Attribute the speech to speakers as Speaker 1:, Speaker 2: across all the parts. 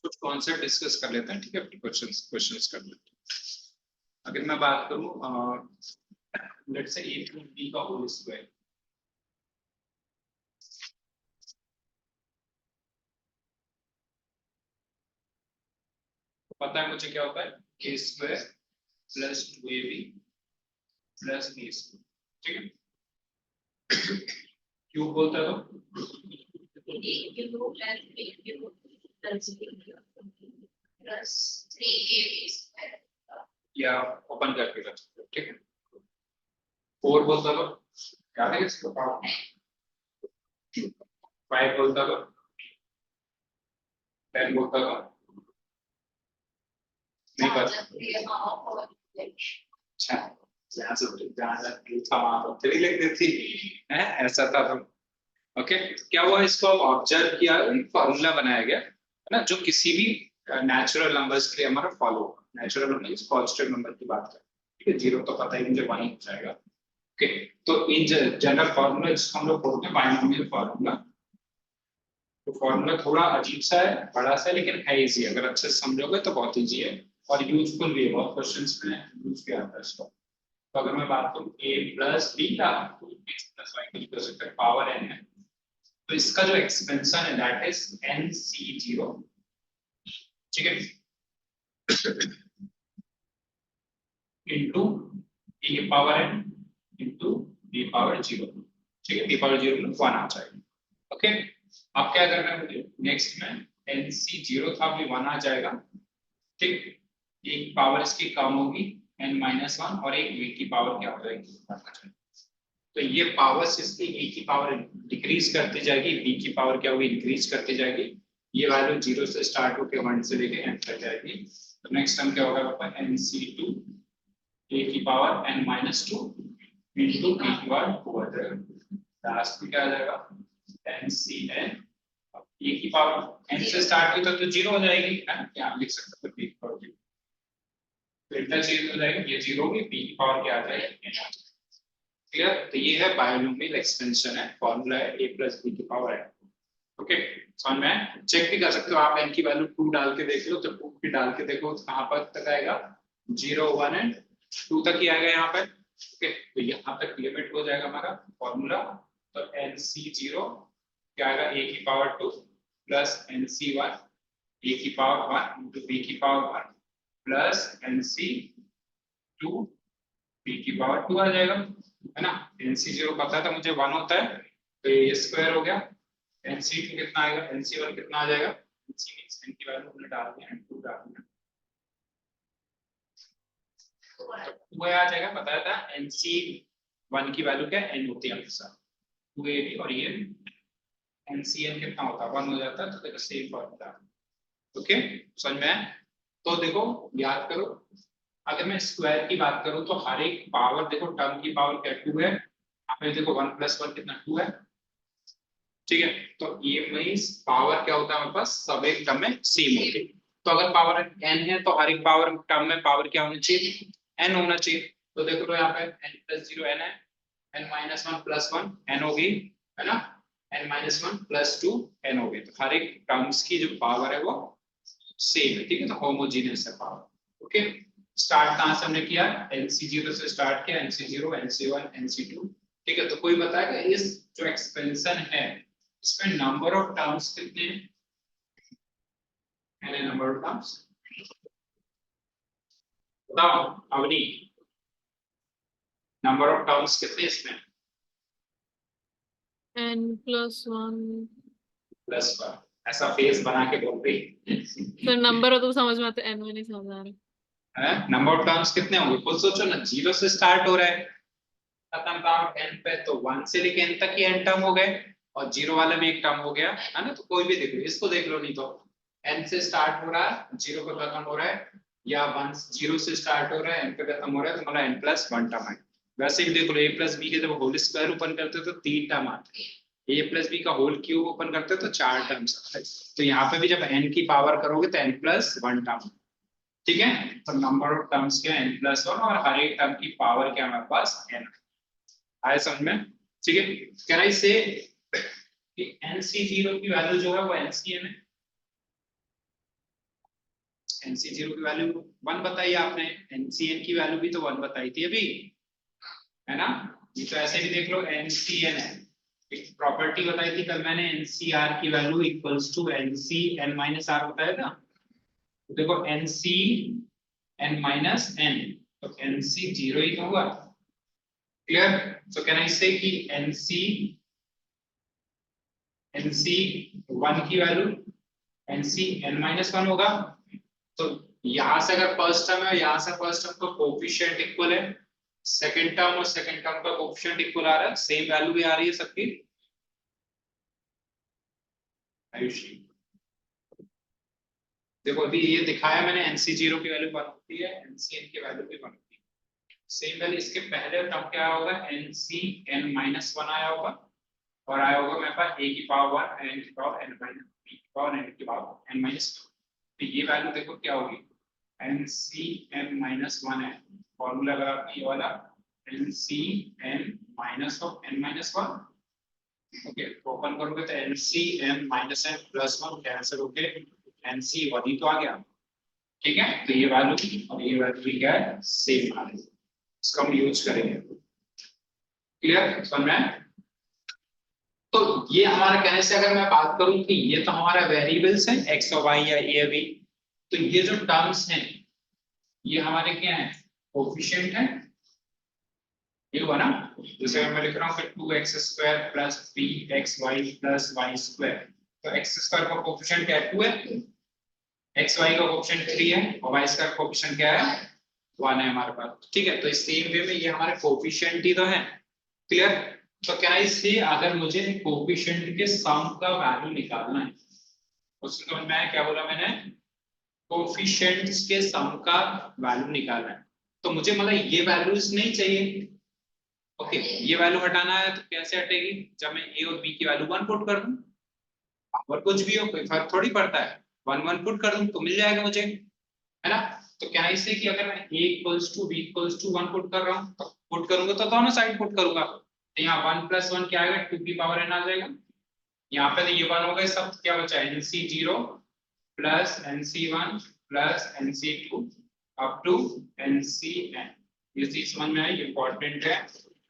Speaker 1: कुछ concept discuss कर लेते हैं, ठीक है, फिर क्वेश्चंस कर लेते हैं। अगर मैं बात करूं let's say a plus b का होल स्क्वायर, पता है मुझे क्या होता है, a square plus 2ab plus b square, ठीक है। क्यूब बोलता है तो या ओपन करके रख सकते हो, ठीक है। 4 बोलता तो क्या है इसको, 5 बोलता तो 10 बोलता तो नहीं पता। अच्छा तेरी लिख देती है, ऐसा था तो ओके। क्या हुआ, इसको ऑब्जर्व किया, फॉर्मूला बनाया गया है ना, जो किसी भी नेचुरल नंबर्स के लिए हमारा फॉलो होगा। नेचुरल नंबर पॉजिटिव नंबर की बात करें, ठीक है। 0 तो पता ही मुझे 1 हो जाएगा, ओके। तो इन जनरल फॉर्मूला जिसको हम लोग बोलते हैं बायनोमियल फॉर्मूला, तो फॉर्मूला थोड़ा अजीब सा है, बड़ा सा है, लेकिन है इजी। अगर अच्छे से समझोगे तो बहुत इजी है और यूजफुल भी है, बहुत क्वेश्चंस में यूज किया जाता है इसको। तो अगर मैं बात करूं a प्लस b का, तो x प्लस y की इक्वल पावर n है, तो इसका जो एक्सपेंशन है दैट इज nc0, ठीक है, इनटू e की power n into b power 0, ठीक है। b पावर 0 में 1 आ जाएगा, ओके। अब क्या करना है मुझे, नेक्स्ट में nc0 था भी 1 आ जाएगा, ठीक। एक पावर इसकी कम होगी n-1 और एक v की पावर क्या हो जाएगी, तो ये पावर्स इसकी a की पावर डिक्रीज करती जाएगी, b की पावर क्या होगी, इंक्रीज करती जाएगी। ये वैल्यू 0 से स्टार्ट होकर 1 से लेके n तक जाएगी। तो नेक्स्ट टर्म क्या होगा पापा, nc2 a की पावर n-2 into b की पावर 2 आ जाएगा। लास्ट में क्या आ जाएगा, ncn a की पावर n से स्टार्ट हुई तो 0 हो जाएगी, है ना, यहाँ लिख सकते हो b की पावर 0, तो इंटरचेंज हो जाएगी, ये 0 होगी, b की पावर क्या आ जाएगी, n आ जाएगी, क्लियर। तो ये है बायनोमियल एक्सपेंशन है, फॉर्मूला है a प्लस b की पावर है, ओके। समझ में, चेक भी कर सकते हो आप, n की वैल्यू 2 डाल के देख लो, तो 2 भी डाल के देखो कहां पर तक आएगा, 0 1 एंड 2 तक ही आएगा यहाँ पर, ओके। तो यहाँ तक लिमिट हो जाएगा हमारा फॉर्मूला। तो nc0 क्या आएगा, a की पावर 2 प्लस nc1 a की पावर 1 इंटू b की पावर 1 प्लस nc2 b की पावर 2 आ जाएगा, है ना। nc0 पता था मुझे 1 होता है, तो ये स्क्वायर हो गया। nc2 कितना आएगा, nc1 कितना आ जाएगा, nc मींस n की वैल्यू हमने डाल दी, n2 डाल दिया, तो 2 आ जाएगा। बताया था nc1 की वैल्यू क्या है, n होती है हमेशा, 2ab, और ये ncn कितना होता है, 1 हो जाता है। तो देखो सेम फॉर्मूला, ओके, समझ में आया? तो देखो याद करो, अगर मैं स्क्वायर की बात करूं तो हर एक पावर, देखो टर्म की पावर क्या 2 है, यहाँ पे देखो 1 + 1 कितना 2 है, ठीक है। तो ये मींस पावर क्या होता है हमारे पास, सब एक टर्म में सेम होती है। तो अगर पावर n है तो हर एक पावर टर्म में पावर क्या होनी चाहिए, n होना चाहिए। तो देखो तो यहाँ पे n + 0 n है, n-1 + 1 n होगी, है ना, n-1 + 2 n हो गई। तो हर एक टर्म्स की जो पावर है वो सेम है, ठीक है, तो होमोजेनियस है पावर, ओके। स्टार्ट कहां से हमने किया, nc0 से स्टार्ट किया, nc0 nc1 nc2, ठीक है। तो कोई बताएगा इस जो एक्सपेंशन है इसमें नंबर ऑफ टर्म्स कितने हैं, नंबर ऑफ टर्म्स बताओ अवनी, नंबर ऑफ टर्म्स कितने इसमें,
Speaker 2: n+1
Speaker 1: +1, ऐसा फेस बना के बोल रही
Speaker 2: फिर नंबर हो तो समझ में आता है, n में नहीं समझ आ रहा
Speaker 1: है। नंबर ऑफ टर्म्स कितने होंगे, खुद सोचो ना, 0 से स्टार्ट हो रहा है, खत्म काम n पे, तो 1 से लेके n तक ही n टर्म हो गए, और 0 वाले में एक टर्म हो गया, है ना। तो कोई भी देख लो, इसको देख लो, नहीं तो n से स्टार्ट हो रहा है 0 पे खत्म हो रहा है, या 1 0 से स्टार्ट हो रहा है n पे खत्म हो रहा है, तो मतलब n+1 टर्म है। वैसे भी देख लो, a + b के जब होल स्क्वायर ओपन करते हो तो 3 टर्म आते हैं, a + b का होल क्यूब ओपन करते हो तो 4 टर्म्स आते हैं। तो यहाँ पे भी जब n की पावर करोगे तो n+1 टर्म, ठीक है। तो नंबर ऑफ टर्म्स क्या है n+1, और हर एक टर्म की पावर क्या हमारे पास n आया समझ में, ठीक है। कैन आई से कि nc0 की वैल्यू जो है वो ncn है, NC0 की वैल्यू 1 बताई आपने, NCN की वैल्यू भी तो 1 बताई थी अभी, है ना। ये तो ऐसे भी देख लो NCN है, एक प्रॉपर्टी बताई थी कल मैंने, NCR की value equals to NCN minus R बताया था। तो देखो NCN माइनस N, तो NC0 ही तो हुआ। क्लियर? सो कैन आई से कि NC1 की वैल्यू NCN माइनस 1 होगा। तो यहां से अगर फर्स्ट टर्म है, यहां से फर्स्ट टर्म का कोफिशिएंट इक्वल है, सेकंड टर्म और सेकंड टर्म का कोफिशिएंट इक्वल आ रहा है, सेम वैल्यू भी आ रही है सबकी। आयुषी देखो अभी ये दिखाया मैंने, NC0 की वैल्यू 1 होती है, NCN की वैल्यू भी 1 होती है। सेम वैल्यू इसके पहले टर्म क्या आया होगा, NCN माइनस 1 आया होगा, और आया होगा मेरे पास a की पावर 1 n की पावर n माइनस b की पावर n की पावर n माइनस 2। तो ये वैल्यू देखो क्या होगी, NCN माइनस 1 है, फॉर्मूला लगा के ये वाला NCN minus of n minus 1। Okay, open करोगे तो NCN minus n plus 1 cancel होके NC 1 ही तो आ गया। ठीक है, तो ये वैल्यू और ये वैल्यू भी क्या है, सेम आ रही है, इसका हम यूज करेंगे। क्लियर समझ में? तो ये हमारे कहने से अगर मैं बात करूं कि ये तो हमारा वेरिएबल्स हैं एक्स और वाई या ए बी, तो ये जो टर्म्स हैं ये हमारे क्या हैं, कोफिशिएंट है। ये हुआ ना, जैसे मैं लिख रहा हूँ two X square plus three X Y plus Y square, तो एक्स स्क्वायर का कोफिशिएंट क्या है, 2 है, एक्स वाई का कोफिशिएंट 3 है, और वाई स्क्वायर का कोफिशिएंट क्या है, 1 है हमारे पास। ठीक है, तो इस सेम वे में ये हमारे कोफिशिएंट ही तो है। क्लियर? तो क्या इससे अगर मुझे कोफिशिएंट के सम का वैल्यू निकालना है, उसमें समझ में आया क्या बोला मैंने, कोफिशिएंट्स के सम का वैल्यू निकालना है, तो मुझे मतलब ये वैल्यूज नहीं चाहिए। ओके, ये वैल्यू हटाना है तो कैसे हटेगी, जब मैं a और b की वैल्यू 1 पुट कर दूं, और कुछ भी हो कोई फर्क थोड़ी पड़ता है, 1 1 पुट कर दूं तो मिल जाएगा मुझे, है ना। तो क्या इससे कि अगर मैं a equals to b equals to 1 put कर रहा हूं, तो पुट करूंगा तो दोनों साइड पुट करूंगा, तो यहाँ 1 प्लस 1 क्या आएगा, 2 की पावर n आ जाएगा। यहाँ पे तो ये 1 हो गए, सब क्या बचा है, NC0 plus NC1 plus NC2 up to NCN। ये चीज समझ में आई, इंपॉर्टेंट है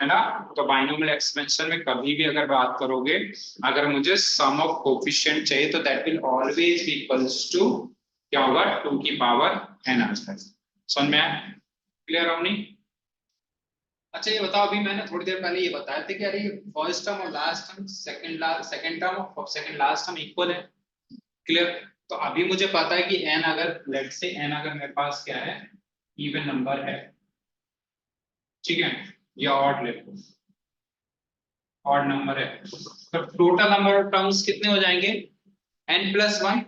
Speaker 1: ना। तो बाइनोमियल एक्सपेंशन में कभी भी अगर बात करोगे, अगर मुझे सम ऑफ कोफिशिएंट चाहिए तो that will always be equals to क्या होगा, 2 की पावर n आ जाएगा। समझ में आया? क्लियर होनी? अच्छा ये बताओ, अभी मैंने थोड़ी देर पहले ये बताया था कि अरे फर्स्ट टर्म और लास्ट टर्म, सेकंड टर्म और सेकंड लास्ट टर्म इक्वल है। क्लियर? तो अभी मुझे पता है कि n अगर लेट से n अगर मेरे पास क्या है, इवन नंबर है, ठीक है, या ऑड ले लो, ऑड नंबर है, तो टोटल नंबर ऑफ टर्म्स कितने हो जाएंगे, n प्लस 1,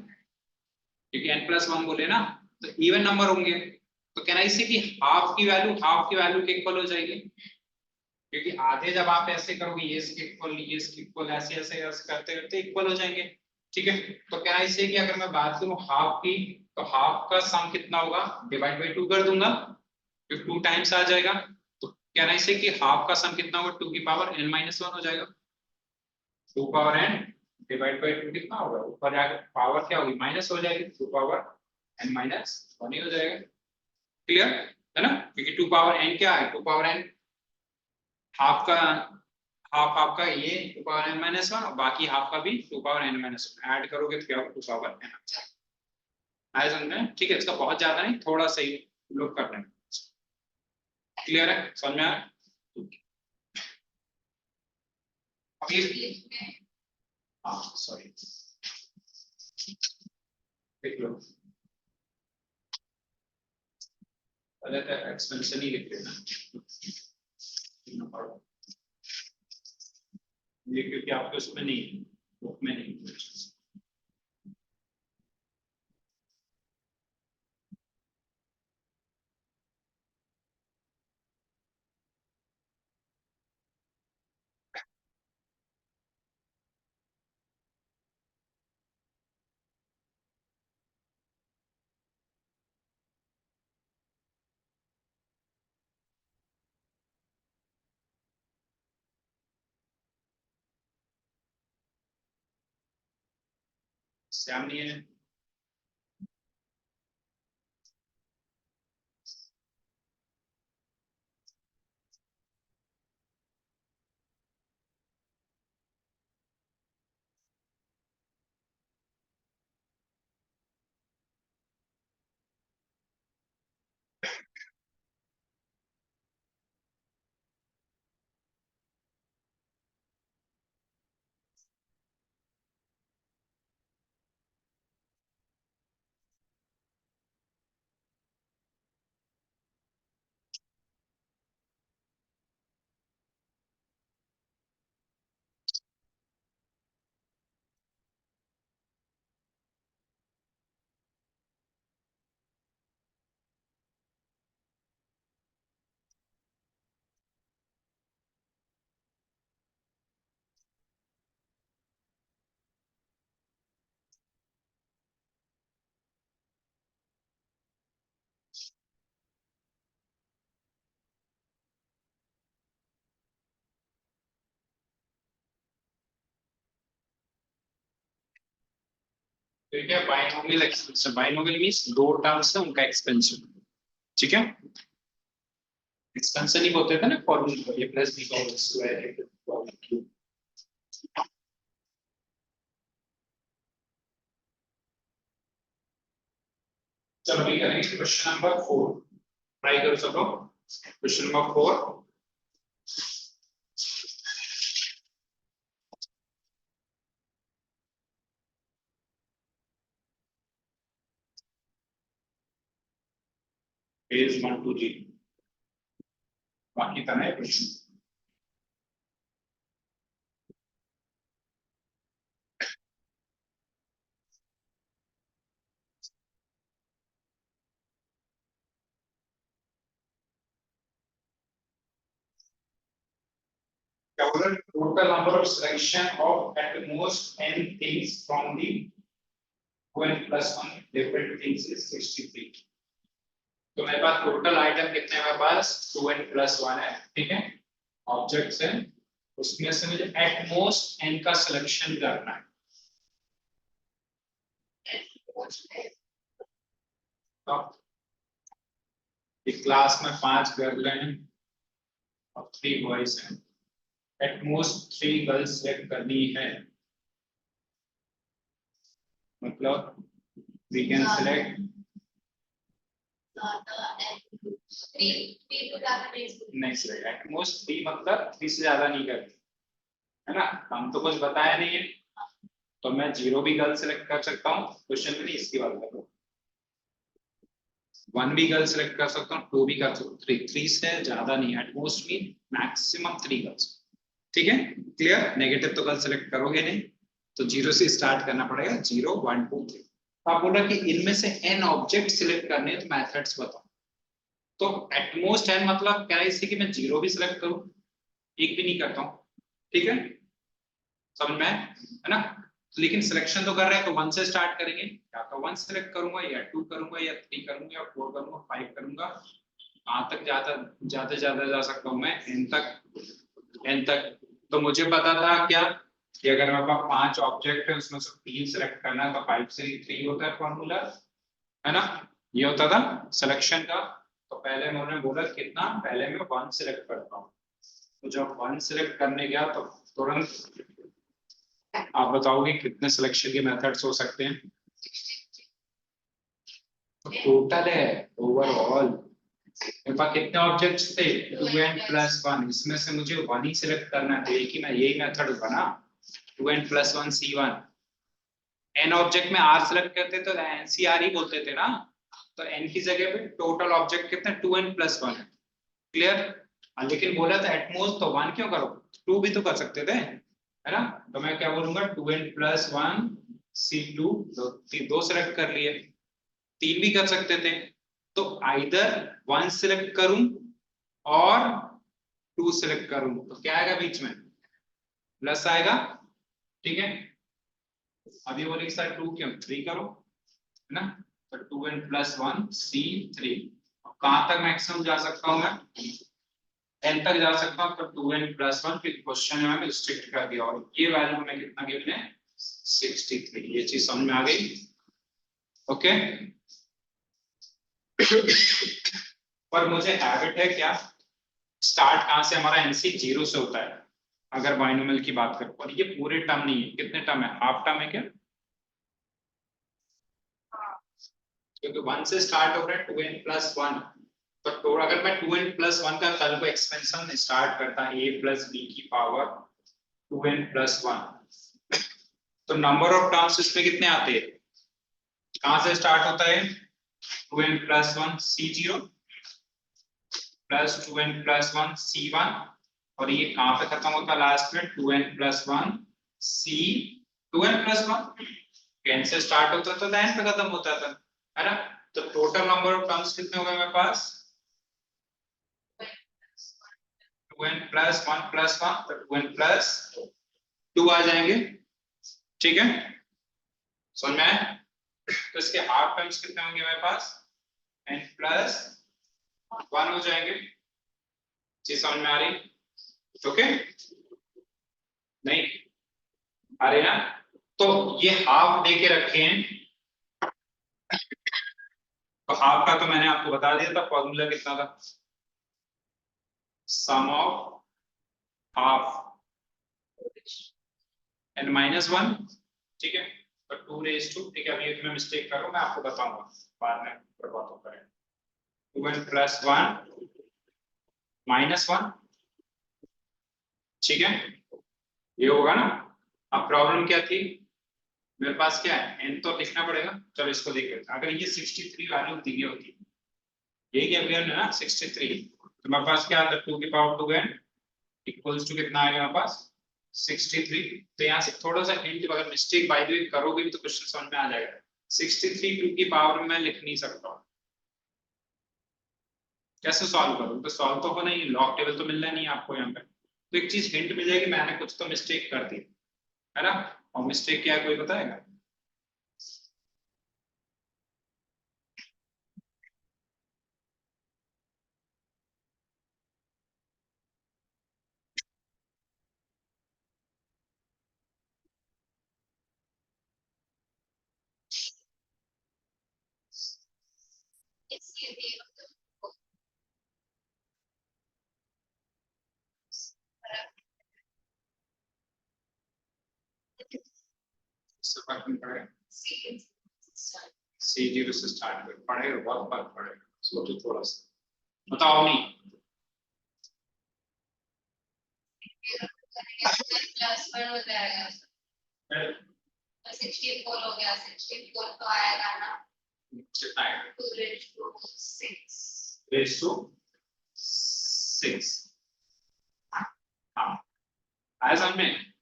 Speaker 1: क्योंकि n प्लस 1 बोले ना, तो इवन नंबर होंगे। तो कहना इससे कि हाफ की वैल्यू के इक्वल हो जाएगी, क्योंकि आधे जब आप ऐसे करोगे ये इसके इक्वल, ये इसके इक्वल, ऐसे ऐसे ऐसे करते करते इक्वल हो जाएंगे। ठीक है, तो क्या इससे कि अगर मैं बात करूं हाफ की, तो हाफ का सम कितना होगा, डिवाइड बाई 2 कर दूंगा, फिर 2 टाइम्स आ जाएगा, तो क्या इससे कि हाफ का सम कितना होगा, 2 की पावर n माइनस 1 हो जाएगा। 2 पावर n डिवाइड बाई 2 कितना होगा, ऊपर जाकर पावर क्या होगी, माइनस हो जाएगी, 2 पावर n माइनस 1 ही हो जाएगा। क्लियर है ना, क्योंकि 2 पावर n क्या है, 2 पावर n हाफ का, हाफ आपका ये 2 पावर n माइनस 1, और बाकी हाफ का भी 2 पावर n माइनस 1 ऐड करोगे तो क्या होगा, 2 पावर n आया समझ में? ठीक है, इसका बहुत ज्यादा नहीं, थोड़ा सा ही लोग कर रहे हैं। क्लियर है, समझ में आया? अभी हाँ सॉरी, देख लो पहले तो एक्सपेंशन ही लिख लेना, ये क्योंकि आपके उसमें नहीं, बुक में नहीं। श्याम नहीं है, ठीक है, बाइनोमियल एक्सपेंशन, बाइनोमियल मींस दो टर्म्स है उनका एक्सपेंशन, ठीक है। एक्सपेंशन ही बोलते थे ना फॉर्मूला को, a प्लस b का होल स्क्वायर। चलो अभी करेंगे क्वेश्चन नंबर 4, ट्राई करो सब लोग। क्वेश्चन नंबर 4, पेज 120, बाकी का है क्वेश्चन। क्या बोल रहे हैं, total number of selection of at most n things from the 2n plus 1 different things is 63। तो मेरे पास टोटल आइटम कितने हैं, मेरे पास 2n plus 1 है, ठीक है, ऑब्जेक्ट्स हैं, उसमें से मुझे एट मोस्ट n का सिलेक्शन करना है। तो एक क्लास में 5 गर्ल हैं और 3 बॉयज हैं, एट मोस्ट 3 गर्ल्स सेलेक्ट करनी है, मतलब वी कैन सेलेक्ट नहीं सेलेक्ट एट मोस्ट 3, मतलब 3 से ज्यादा नहीं करती है ना, हम तो कुछ बताया नहीं है, तो मैं 0 भी गर्ल सेलेक्ट कर सकता हूँ, क्वेश्चन में नहीं इसकी बात कर रहा हूँ, 1 भी गर्ल सेलेक्ट कर सकता हूँ, 2 भी कर सकता हूँ, 3 से ज्यादा नहीं, at most mean maximum 3 girls, ठीक है, क्लियर। नेगेटिव तो गर्ल सेलेक्ट करोगे नहीं, तो 0 से स्टार्ट करना पड़ेगा, 0 1 2 3। आप बोला कि इनमें से n ऑब्जेक्ट सिलेक्ट करने हैं, तो मेथड्स बताओ। तो एटमोस्ट n मतलब क्या है, इससे कि मैं 0 भी सिलेक्ट करूं, एक भी नहीं करता हूं, ठीक है, समझ में है ना। लेकिन सिलेक्शन तो कर रहे हैं, तो 1 से स्टार्ट करेंगे, या तो 1 सिलेक्ट करूंगा या 2 करूंगा या 3 करूंगा या 4 करूंगा 5 करूंगा, कहां तक ज्यादा ज्यादा जा सकता हूं मैं, n तक। तो मुझे पता था क्या कि अगर मेरे पास 5 ऑब्जेक्ट है, उसमें से 3 सिलेक्ट करना है, तो 5 से 3 होता है फॉर्मूला, है ना, ये होता था सिलेक्शन का। तो पहले उन्होंने बोला कितना, पहले मैं 1 सिलेक्ट करता हूँ, तो जब 1 सिलेक्ट करने गया तो तुरंत आप बताओगे कितने सिलेक्शन के मेथड्स हो सकते हैं। तो टोटल है ओवरऑल मेरे पास कितने ऑब्जेक्ट्स थे, 2n plus 1, इसमें से मुझे 1 ही सिलेक्ट करना है, एक ही मैं यही मेथड होगा ना, 2n plus 1 c1। n object में r सिलेक्ट करते तो ncr ही बोलते थे ना, तो n की जगह पे टोटल ऑब्जेक्ट कितने 2n plus 1 है, क्लियर। लेकिन बोला था एटमोस्ट, तो 1 क्यों करो, 2 भी तो कर सकते थे, है ना। तो मैं क्या बोलूंगा 2n plus 1 c2, दो सिलेक्ट कर लिए, 3 भी कर सकते थे, तो आइदर 1 सिलेक्ट करूं और 2 सिलेक्ट करूं, तो क्या आएगा बीच में, प्लस आएगा, ठीक है। अभी बोलेंगे सर 2 क्यों, 3 करो, है ना, तो 2n plus 1 c3, कहां तक मैक्सिमम जा सकता हूं मैं, n तक जा सकता हूं, तो 2n plus 1, फिर क्वेश्चन में मैंने स्ट्रिक्ट कर दिया, और ये वैल्यू में कितना गिवन है 63, ये चीज समझ में आ गई, ओके। पर मुझे हैबिट है क्या, स्टार्ट कहां से, हमारा एनसी 0 से होता है, अगर बाइनोमियल की बात करो, और ये पूरे टर्म नहीं है, कितने टर्म है, हाफ टर्म है क्या, क्योंकि 1 से स्टार्ट हो रहा है 2n plus 1, तो अगर मैं 2n plus 1 का कल को एक्सपेंशन स्टार्ट करता है a plus b की पावर 2n plus 1, तो नंबर ऑफ टर्म्स इसमें कितने आते हैं, कहां से स्टार्ट होता है 2n plus 1 c0 plus 2n plus 1 c1, और ये कहां पे खत्म होता है लास्ट में 2n plus 1 c 2n plus 1 n से स्टार्ट होता था तो n पे खत्म होता था, है ना। तो टोटल नंबर ऑफ टर्म्स कितने हो गए मेरे पास 2n plus 1 plus 1, तो 2n plus 2 आ जाएंगे, ठीक है, समझ में आया। तो इसके हाफ टर्म्स कितने होंगे मेरे पास n plus 1 हो जाएंगे, जी समझ में आ रही, ओके, नहीं आ रही ना। तो ये हाफ दे के रखे हैं, हाफ का तो मैंने आपको बता दिया था, फॉर्मूला कितना था, sum of half n minus one, ठीक है, तो 2 रेज टू, ठीक है, अभी मैं मिस्टेक कर रहा हूँ, मैं आपको बताऊंगा बाद में, बातों करें, 2n प्लस 1 माइनस 1, ठीक है, ये होगा ना। अब प्रॉब्लम क्या थी, मेरे पास क्या है, n तो लिखना पड़ेगा, चलो इसको देख लेते हैं। अगर ये 63 वैल्यू दी गई होती, यही क्या है ना 63, तो मेरे पास क्या आता है 2 की पावर 2n इक्वल्स टू कितना आएगा मेरे पास 63। तो यहाँ से थोड़ा सा हिंट, अगर मिस्टेक बाय द वे करोगे भी तो क्वेश्चन समझ में आ जाएगा। 63 2 की पावर में मैं लिख नहीं सकता, कैसे सॉल्व करूं, तो सॉल्व तो होना ही, लॉग टेबल तो मिलना नहीं आपको यहाँ पे, तो एक चीज हिंट मिल जाएगी, मैंने कुछ तो मिस्टेक कर दी है ना। और मिस्टेक क्या है कोई बताएगा, इससे फर्क नहीं पड़ेगा, सी जीरो से स्टार्ट कर पड़ेगा, बहुत फर्क पड़ेगा, सोचो थोड़ा सा, बताओ नहीं।
Speaker 3: प्लस 1 हो जाएगा, 64 हो गया, 64 तो आएगा ना,
Speaker 1: कितना आएगा
Speaker 3: 2 रेज टू 6,
Speaker 1: रेज टू 6, हाँ आया समझ में,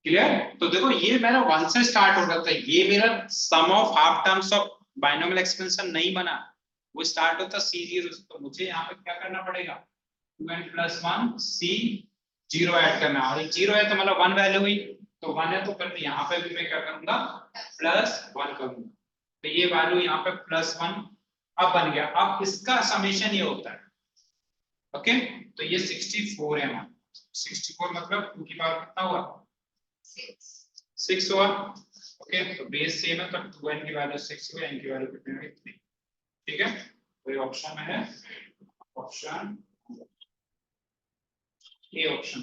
Speaker 1: क्लियर। तो देखो ये मेरा 1 से स्टार्ट हो रहा था, ये मेरा sum of half terms of binomial expansion नहीं बना, वो स्टार्ट होता C0 से, तो मुझे यहाँ पे क्या करना पड़ेगा 2n प्लस 1 C0 ऐड करना, और ये 0 है तो मतलब 1 वैल्यू हुई, तो 1 है तो फिर यहाँ पे भी मैं क्या करूंगा प्लस 1 करूंगा, तो ये वैल्यू यहाँ पे प्लस 1 अब बन गया। अब इसका समेशन ये होता है, ओके, तो ये 64 है हमारा, 64 मतलब 2 की पावर कितना हुआ 6 हुआ, ओके, तो बेस सेम है, तो 2n की वैल्यू 6 हुई, n की वैल्यू कितनी हुई 3, ठीक है, तो ये ऑप्शन में है, ऑप्शन ए ऑप्शन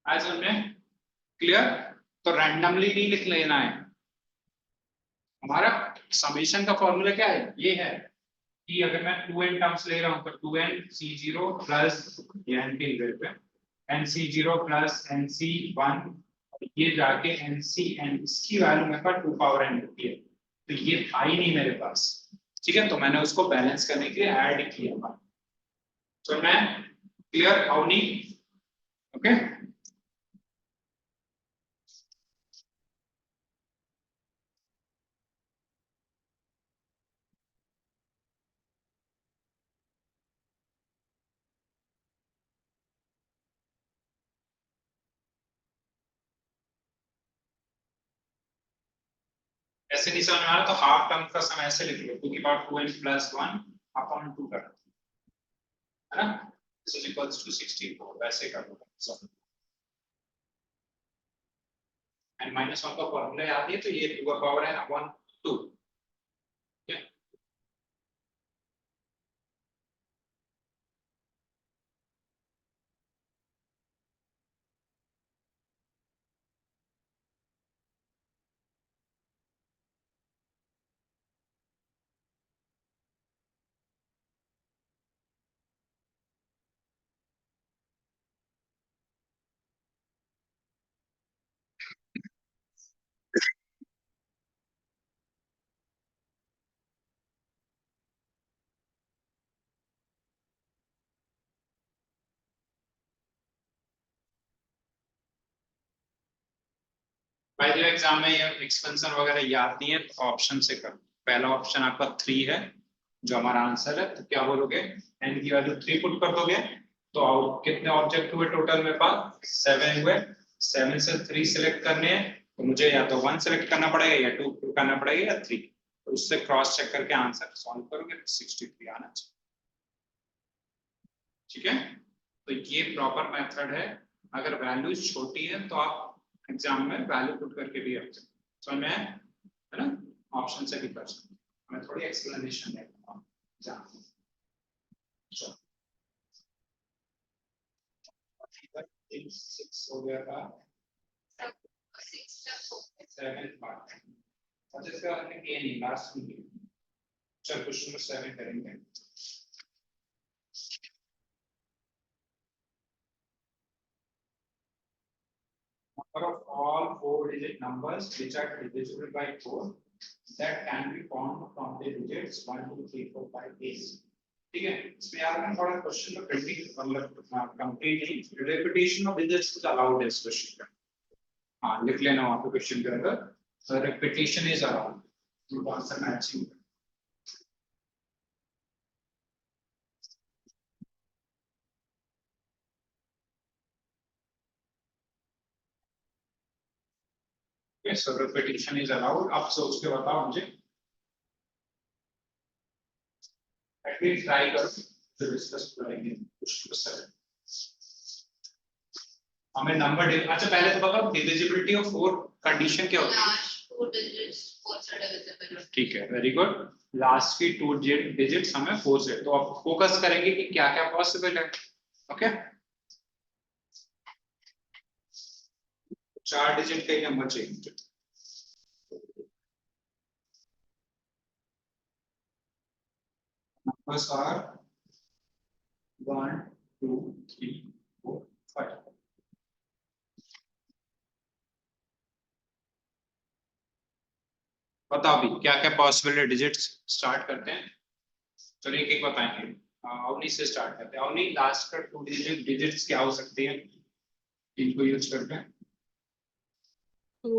Speaker 1: आज हमने क्लियर। तो रैंडमली नहीं लिख लेना है, हमारा समेशन का फॉर्मूला क्या है, ये है कि अगर मैं 2n टर्म्स ले रहा हूं तो 2n C0 प्लस n के इधर पे nC0 प्लस nC1, ये जाके nCn, इसकी वैल्यू मेरे पास 2 पावर n होती है, तो ये था ही नहीं मेरे पास, ठीक है, तो मैंने उसको बैलेंस करने के लिए ऐड किया, तो मैं क्लियर अवनी, ओके। ऐसे नहीं समझ में आ रहा तो हाफ टर्म का सम ऐसे लिख लो 2 की पावर 2n प्लस 1 अपॉन 2 कर, है ना, दिस इज इक्वल्स टू 64, वैसे कर लो सब, n माइनस 1 का फॉर्मूला याद है, तो ये 2 का पावर है अपॉन 2, ठीक है। भाई जो एग्जाम में ये एक्सपेंशन वगैरह याद नहीं है तो ऑप्शन से करो, पहला ऑप्शन आपका 3 है जो हमारा आंसर है, तो क्या बोलोगे n की वैल्यू 3 पुट कर दोगे, तो आउट कितने ऑब्जेक्ट हुए टोटल मेरे पास 7 हुए, 7 से 3 सिलेक्ट करने हैं, तो मुझे या तो 1 सिलेक्ट करना पड़ेगा या 2 करना पड़ेगा या 3, तो उससे क्रॉस चेक करके आंसर सॉल्व करोगे तो 63 आना चाहिए, ठीक है। तो ये प्रॉपर मेथड है, अगर वैल्यूज छोटी है तो आप एग्जाम में वैल्यू पुट करके भी रख सकते हैं, समझ में है ना, ऑप्शन से भी कर सकते हैं। मैं थोड़ी एक्सप्लेनेशन देता हूँ। चलो 6 हो गया था, 7 पार्ट। अब इसका हमने किया नहीं, लास्ट में चल क्वेश्चन नंबर 7 करेंगे। Number of all 4-digit numbers which are divisible by 4 that can be found from the digits 1 2 3 4 5 8। ठीक है, इसमें यार मैं थोड़ा क्वेश्चन को कंप्लीट मतलब कंप्लीट नहीं, repetition of digits is allowed है इस क्वेश्चन का। हाँ लिख लेना वहाँ पे क्वेश्चन के अंदर रिपीटेशन इज अलाउड, तो answer matching. Yes, so repetition is allowed। अब सोच के बताओ मुझे, एटलीस्ट ट्राई करो, फिर डिस्कस करेंगे कुछ। हमें नंबर अच्छा पहले तो बताओ डिविजिबिलिटी ऑफ 4 कंडीशन क्या होती है?
Speaker 3: Last 2 digits 4 से divisible।
Speaker 1: ठीक है, वेरी गुड। लास्ट की 2 डिजिट्स हमें 4 से, तो आप फोकस करेंगे कि क्या क्या पॉसिबल है। ओके, 4 डिजिट का ही नंबर चाहिए। numbers are 1 2 3 4 5। बताओ भी क्या क्या पॉसिबल है डिजिट्स। स्टार्ट करते हैं, चलिए एक एक बताएंगे। अवनी से स्टार्ट करते हैं। अवनी लास्ट का 2 डिजिट्स क्या हो सकती हैं इनको यूज करके?
Speaker 2: तो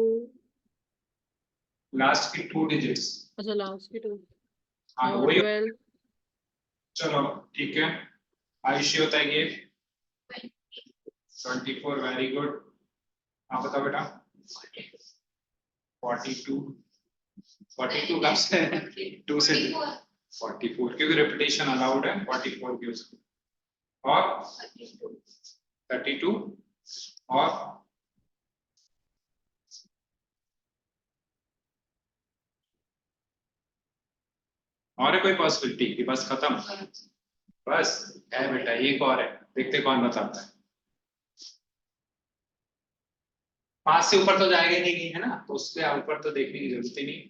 Speaker 1: लास्ट की 2 डिजिट्स।
Speaker 2: अच्छा लास्ट की 2
Speaker 1: हाँ तो वही।
Speaker 2: 12।
Speaker 1: चलो ठीक है, आयुषी बताएंगे। 24, वेरी गुड। आप बताओ बेटा। 42 कब से? 2 से 44 क्योंकि रिपीटेशन अलाउड है 44 की उसको। और 32 और है कोई पॉसिबिलिटी कि बस खत्म? बस है बेटा, एक और है, देखते कौन बताता है। 5 से ऊपर तो जाएगा ही नहीं है ना, तो उसके ऊपर तो देखने की जरूरत ही नहीं।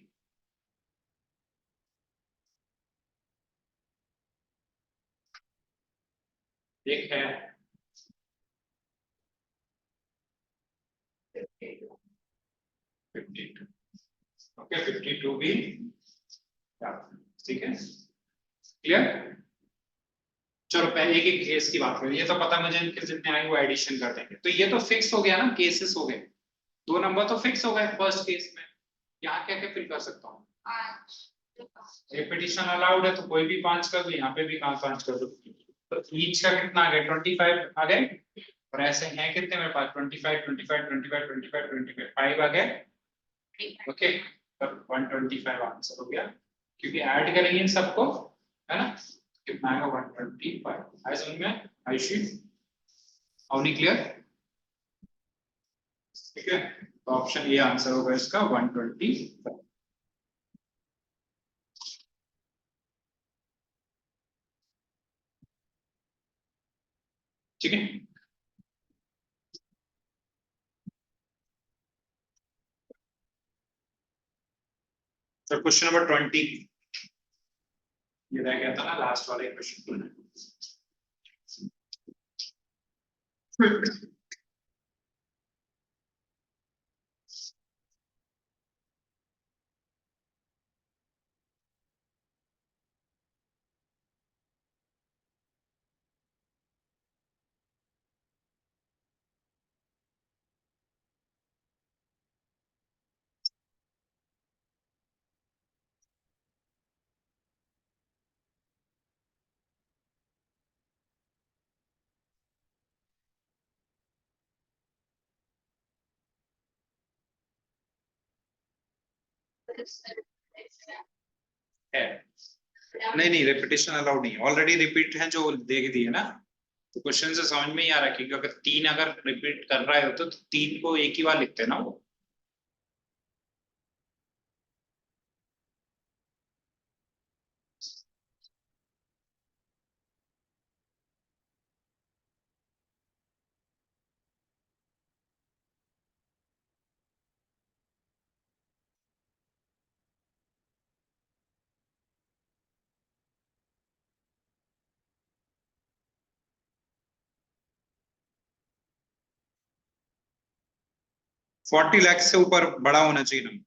Speaker 1: एक है 52। ओके 52 भी ठीक है, क्लियर। चलो पहले एक एक केस की बात करें। ये तो पता मुझे इनके जितने आए वो एडिशन कर देंगे, तो ये तो फिक्स हो गया ना, केसेस हो गए। 2 नंबर तो फिक्स हो गए फर्स्ट केस में। यहाँ क्या क्या फिल कर सकता हूँ?
Speaker 3: 5।
Speaker 1: रिपीटिशन अलाउड है तो कोई भी 5 कर दो, यहाँ पे भी 5 कर दो। तो ईच का कितना आ गया? 25 आ गए। और ऐसे हैं कितने मेरे पास? 25 25 25 25 25 5 आ गए। ओके, तो 125 आंसर हो गया, क्योंकि ऐड करेंगे इन सबको, है ना। कितना आएगा? 125। आई समझ में आयुषी? अवनी क्लियर? ठीक है, तो ऑप्शन ए आंसर होगा इसका 125। ठीक है, तो क्वेश्चन नंबर 20 ये रह गया था ना लास्ट वाले क्वेश्चन। है नहीं नहीं, रिपीटेशन अलाउड नहीं, ऑलरेडी रिपीट है जो देख दिए ना। तो क्वेश्चन से समझ में ही आ रहा है कि अगर 3 अगर रिपीट कर रहा है तो 3 को एक ही बार लिखते हैं ना वो। 40 लाख से ऊपर बड़ा होना चाहिए नंबर।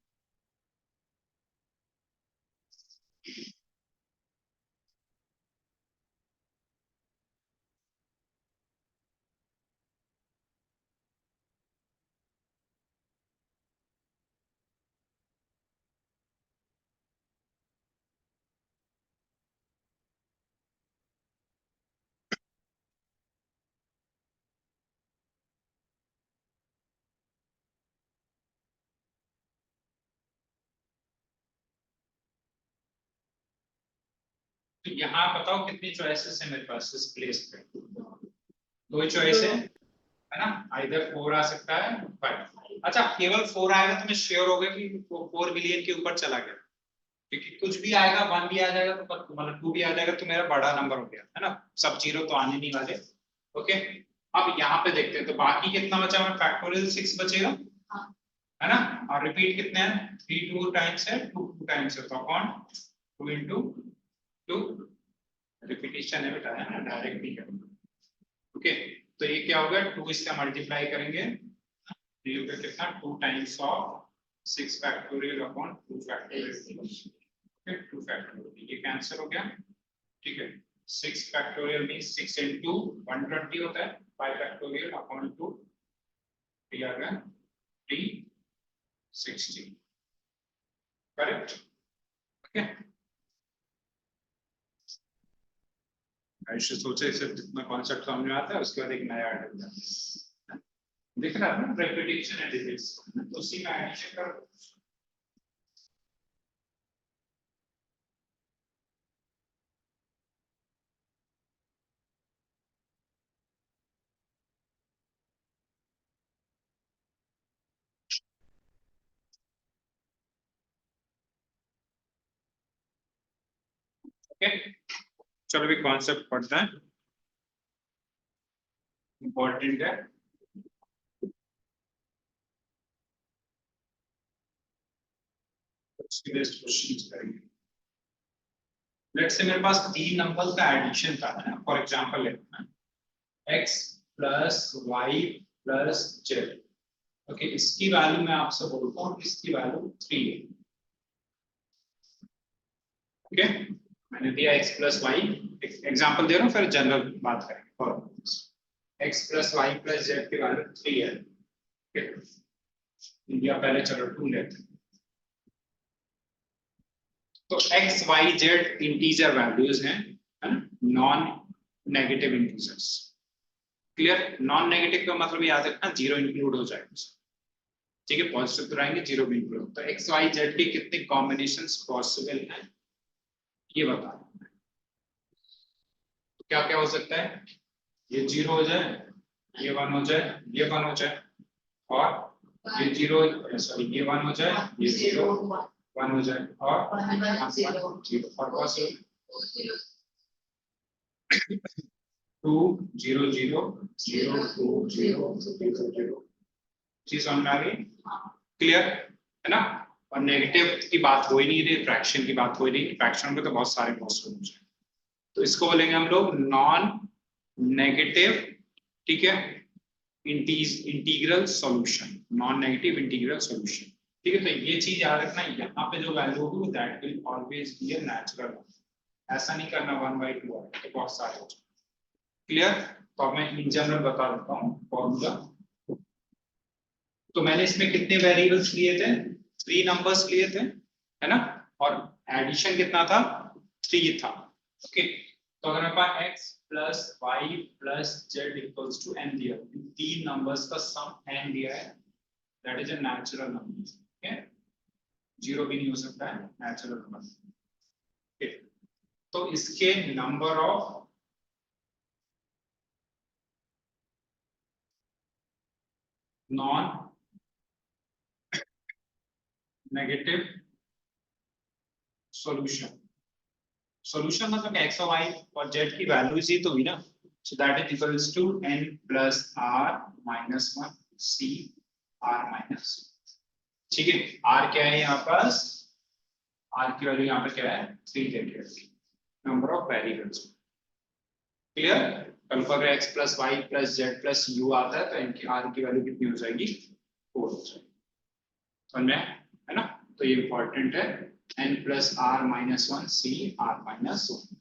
Speaker 1: तो यहाँ बताओ कितनी चॉइसेस है मेरे पास इस प्लेस पे? दो चॉइस है ना, आइदर 4 आ सकता है 5। अच्छा केवल 4 आएगा तो मैं श्योर हो गया कि वो 4 बिलियन के ऊपर चला गया, क्योंकि कुछ भी आएगा 1 भी आ जाएगा तो मतलब 2 भी आ जाएगा तो मेरा बड़ा नंबर हो गया है ना, सब जीरो तो आने नहीं वाले। ओके अब यहाँ पे देखते हैं तो बाकी कितना बचा है, फैक्टोरियल 6 बचेगा है ना, और रिपीट कितने हैं 3 2 टाइम्स है 2 2 टाइम्स है तो अपॉन 2 into 2 रिपीटिशन है बेटा, है ना, डायरेक्ट नहीं करेंगे। ओके तो ये क्या होगा 2 इसका मल्टीप्लाई करेंगे तो ये होगा कितना 2 times of 6 factorial upon 2 factorial. Okay 2 factorial ये कैंसिल हो गया, ठीक है 6 फैक्टोरियल मींस 6 into 120 होता है, 5 फैक्टोरियल अपॉन 2 ये आ गया 360 करेक्ट। ओके ऐसे सोचे सिर्फ जितना कॉन्सेप्ट समझ में आता है उसके बाद एक नया आइटम जाता है, दिख रहा है ना रेपिटेशन एंड डिजिट्स तो उसी में एडिशन करो। ओके चलो भी कॉन्सेप्ट पढ़ते हैं, इंपॉर्टेंट है। क्वेश्चंस करेंगे। लेट्स से मेरे पास 3 नंबर्स का एडिशन था है ना, फॉर एग्जांपल लेते हैं x plus y plus z। Okay इसकी वैल्यू मैं आपसे बोलता हूँ इसकी वैल्यू 3 है। ओके मैंने दिया x प्लस वाई, एग्जाम्पल दे रहा हूँ फिर जनरल बात करेंगे। x plus Y plus Z की वैल्यू 3 है, इंडिया पहले चलो 2 लेते हैं। तो x y z integer values हैं है ना, non negative integers. Clear, non negative का मतलब याद रखना जीरो इंक्लूड हो जाएगा, ठीक है पॉजिटिव तो रहेंगे जीरो भी इंक्लूड। तो x y z के कितने कॉम्बिनेशंस पॉसिबल हैं ये बता, तो क्या क्या हो सकता है, ये 0 हो जाए, ये 1 हो जाए, ये 1 हो जाए, और ये 0 सॉरी ये 1 हो जाए, ये 0 1 हो जाए, और 0 और पॉसिबल 2 0 0 0 2 0 0 0 चीज समझ में आ गई, क्लियर है ना। और नेगेटिव की बात हो ही नहीं रही, फ्रैक्शन की बात हो ही नहीं, फ्रैक्शन में तो बहुत सारे पॉसिबल हो जाए, तो इसको बोलेंगे हम लोग नॉन नेगेटिव, ठीक है integral solution, non negative integral solution, ठीक है। तो ये चीज याद रखना, यहाँ पे जो वैल्यू होगी that will always be a natural, ऐसा नहीं करना 1/2 तो बहुत सारे हो जाए, क्लियर। तो अब मैं इन जनरल बता देता हूँ फॉर्मूला। तो मैंने इसमें कितने वेरिएबल्स लिए थे, 3 नंबर्स लिए थे है ना, और एडिशन कितना था 3 था। ओके तो अगर मेरे पास x plus Y plus Z equals to n दिया, 3 नंबर्स का सम n दिया है, that is a natural number, ठीक है जीरो भी नहीं हो सकता है, नेचुरल नंबर। तो इसके number of non negative solution, solution मतलब x और y और z की वैल्यूज ही तो हुई ना, so that is equals to n plus r minus 1 c r minus, ठीक है r क्या है यहाँ पास, r की वैल्यू यहाँ पे क्या है 3 दे दिया, नंबर ऑफ वेरिएबल्स, क्लियर। कल पर x plus Y plus Z plus U आता है तो इनकी r की वैल्यू कितनी हो जाएगी 4 हो जाएगी। समझ में है ना? तो ये इंपॉर्टेंट है, n plus are minus one C R minus one.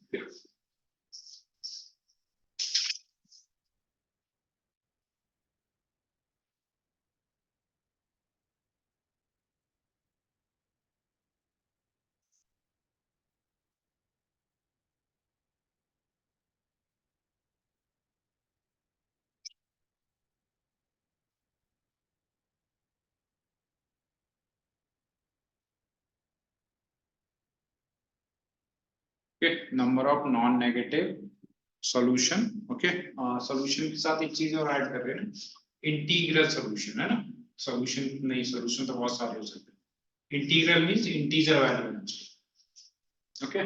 Speaker 1: Number of non negative solution. Okay, solution के साथ एक चीज और ऐड कर रहे हैं ना, इंटीग्रल सॉल्यूशन है ना। सॉल्यूशन नहीं, सॉल्यूशन तो बहुत सारे हो सकते हैं। इंटीग्रल मींस इंटीजर वैल्यू होना चाहिए। Okay,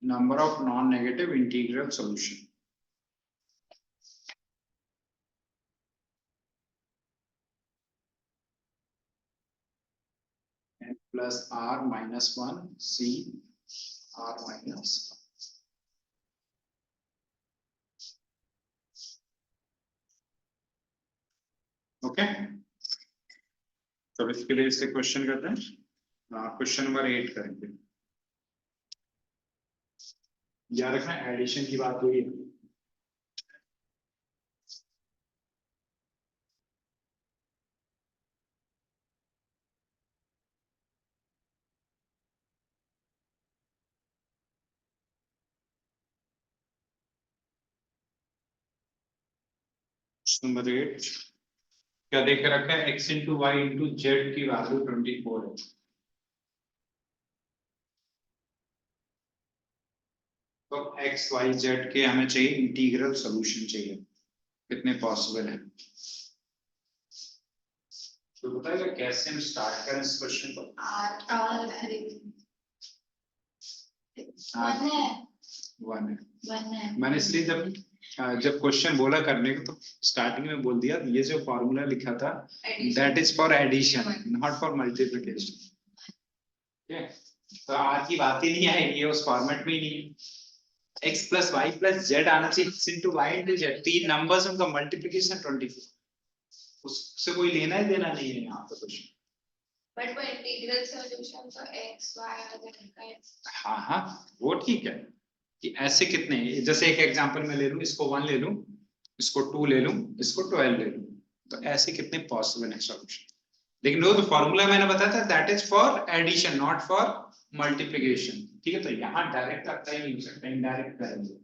Speaker 1: number of non negative integral solution. n plus are minus one C R minus. Okay, तो इसके लिए इससे क्वेश्चन करते हैं। क्वेश्चन नंबर 8 करेंगे। याद रखना एडिशन की बात हुई है। नंबर 8 क्या देख के रखा है, x into Y into Z की वैल्यू 24 है। तो x y z के हमें चाहिए इंटीग्रल सॉल्यूशन चाहिए, कितने पॉसिबल है। तो बताइएगा कैसे हम स्टार्ट करें इस क्वेश्चन को। वन है। मैंने इसलिए जब क्वेश्चन बोला करने को तो स्टार्टिंग में बोल दिया, ये जो फॉर्मूला लिखा था that is for addition not for multiplication. तो आज की बात ही नहीं आएगी, उस फॉर्मेट में ही नहीं है। x plus Y plus Z आना चाहिए, x into Y into Z, तीन नंबर्स उनका मल्टीप्लिकेशन 24, उससे कोई लेना ही देना नहीं है यहाँ पे क्वेश्चन।
Speaker 3: बट वो इंटीग्रल सॉल्यूशन तो x y और z का है।
Speaker 1: हाँ हाँ वो ठीक है कि ऐसे कितने, जैसे एक एग्जांपल में ले लूं, इसको 1 ले लूं, इसको 2 ले लूं, इसको 12 ले लूं, तो ऐसे कितने पॉसिबल है सॉल्यूशन। लेकिन वो तो फॉर्मूला मैंने बताया था that is for addition not for multiplication. ठीक है, तो यहाँ डायरेक्ट आता ही नहीं हो सकता, इनडायरेक्ट करेंगे।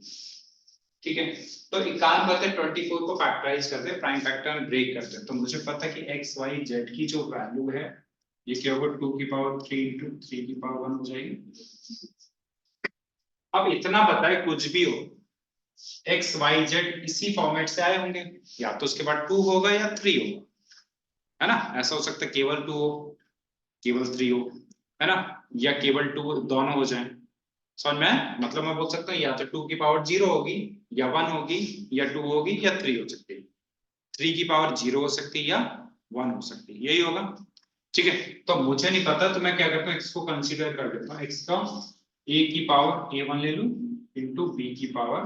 Speaker 1: ठीक है, तो एक काम करते हैं 24 को फैक्टराइज करते हैं, प्राइम फैक्टर में ब्रेक करते हैं। तो मुझे पता है कि x y z की जो वैल्यू है ये क्या होगा, 2 की पावर 3 इंटू 3 की पावर 1 हो जाएगी। अब इतना पता है कुछ भी हो x y z इसी फॉर्मेट से आए होंगे, या तो उसके बाद 2 होगा या 3 होगा, है ना। ऐसा हो सकता है केवल 2 हो, केवल 3 हो, है ना, या केवल 2 दोनों हो जाएं। समझ में, मतलब मैं बोल सकता हूँ या तो 2 की पावर 0 होगी या 1 होगी, या 2 होगी या 3 हो सकती है। 3 की पावर 0 हो सकती है या 1 हो सकती है, यही होगा। ठीक है, तो मुझे नहीं पता तो मैं क्या करता हूँ, x को कंसीडर कर देता हूँ, x का a की पावर a1 ले लूं इंटू b की पावर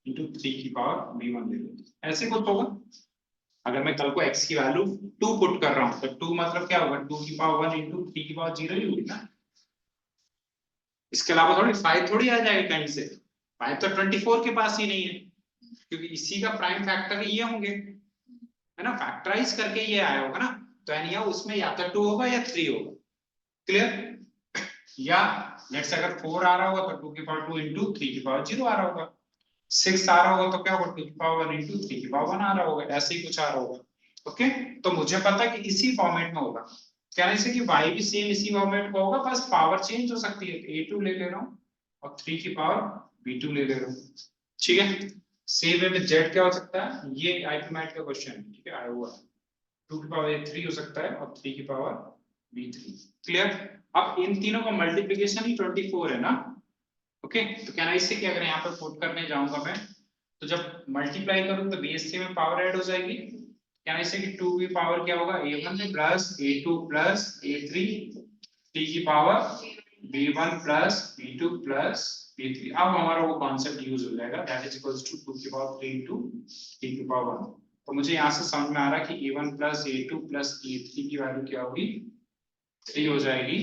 Speaker 1: इंटू 3 की पावर b1 ले लूं, ऐसे कुछ होगा। अगर मैं कल को x की वैल्यू 2 पुट कर रहा हूं तो 2 मतलब क्या होगा, 2 की पावर 1 इंटू 3 की पावर 0 ही होगी ना। इसके अलावा थोड़ी 5 थोड़ी आ जाएगा कहीं से, 5 तो 24 के पास ही नहीं है, क्योंकि इसी का प्राइम फैक्टर ये होंगे, है ना, फैक्टराइज करके ये आया होगा ना। तो यानी उसमें या तो 2 होगा या 3 होगा। क्लियर। या लेट्स अगर 4 आ रहा होगा तो 2 की पावर 2 इंटू 3 की पावर 0 आ रहा होगा, 6 आ रहा होगा तो क्या होगा, 2 की पावर 1 इंटू 3 की पावर 1 आ रहा होगा, ऐसे ही कुछ आ रहा होगा। ओके, तो मुझे पता है कि इसी फॉर्मेट में होगा। कहने से कि y भी सेम इसी फॉर्मेट का होगा, बस पावर चेंज हो सकती है। a2 ले ले रहा हूँ और 3 की पावर b2 ले ले रहा हूँ। ठीक है, सेम वे में z क्या हो सकता है, ये आइटमैट का क्वेश्चन है। ठीक है, आया हुआ 2 की पावर 3 हो सकता है और 3 की पावर b3। क्लियर। अब इन तीनों का मल्टीप्लिकेशन ही 24 है ना। ओके, तो कहना इससे कि अगर यहाँ पर पुट करने जाऊंगा मैं, तो जब मल्टीप्लाई करूं तो बीएससी में पावर ऐड हो जाएगी। कहना इससे कि 2 की पावर क्या होगा, a1 plus a2 plus a3, 3 की power b1 plus b2 plus b3। अब हमारा वो कॉन्सेप्ट यूज हो जाएगा, दैट इज इक्वल्स टू 2 की पावर 3 इंटू 3 की पावर 1। तो मुझे यहाँ से समझ में आ रहा है कि a1 plus a2 plus a3 की वैल्यू क्या होगी, 3 हो जाएगी।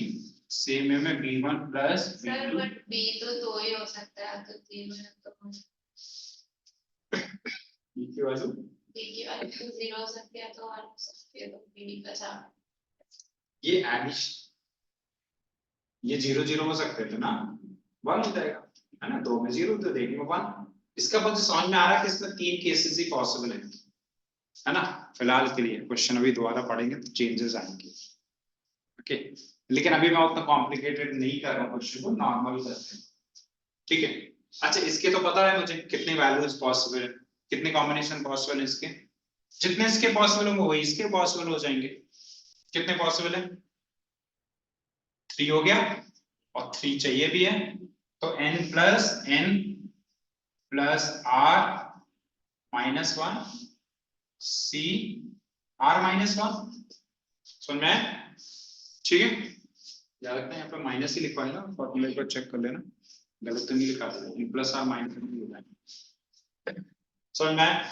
Speaker 1: सेम है में b1 plus
Speaker 3: sir
Speaker 1: b2,
Speaker 3: but B तो 2 ही हो सकता है, तो 3 में तो
Speaker 1: b की वैल्यू
Speaker 3: बी की वैल्यू तो 0 हो सकती है, तो 1 हो सकती है, तो बी का 4।
Speaker 1: ये एडिशन, ये 0 0 हो सकते थे ना, 1 हो जाएगा, है ना, 2 में 0 तो देखने में 1। इसका मुझे समझ में आ रहा है कि इसमें 3 केसेस ही पॉसिबल है ना। फिलहाल के लिए क्वेश्चन अभी दोबारा पढ़ेंगे तो चेंजेस आएंगे, ओके। लेकिन अभी मैं उतना कॉम्प्लिकेटेड नहीं कर रहा हूँ क्वेश्चन को, नॉर्मल करते हैं, ठीक है। अच्छा, इसके तो पता है मुझे कितने वैल्यूज पॉसिबल है, कितने कॉम्बिनेशन पॉसिबल है इसके, जितने इसके पॉसिबल होंगे वही इसके पॉसिबल हो जाएंगे। कितने पॉसिबल है, 3 हो गया, और 3 चाहिए भी है, तो n plus r minus 1 c r minus 1, सुन में, ठीक है। याद रखना यहाँ पे माइनस ही लिखवाएगा, फॉर्मूले को चेक कर लेना, गलत तो नहीं लिखा था, n प्लस r माइनस 1 हो जाएगा। समझ में,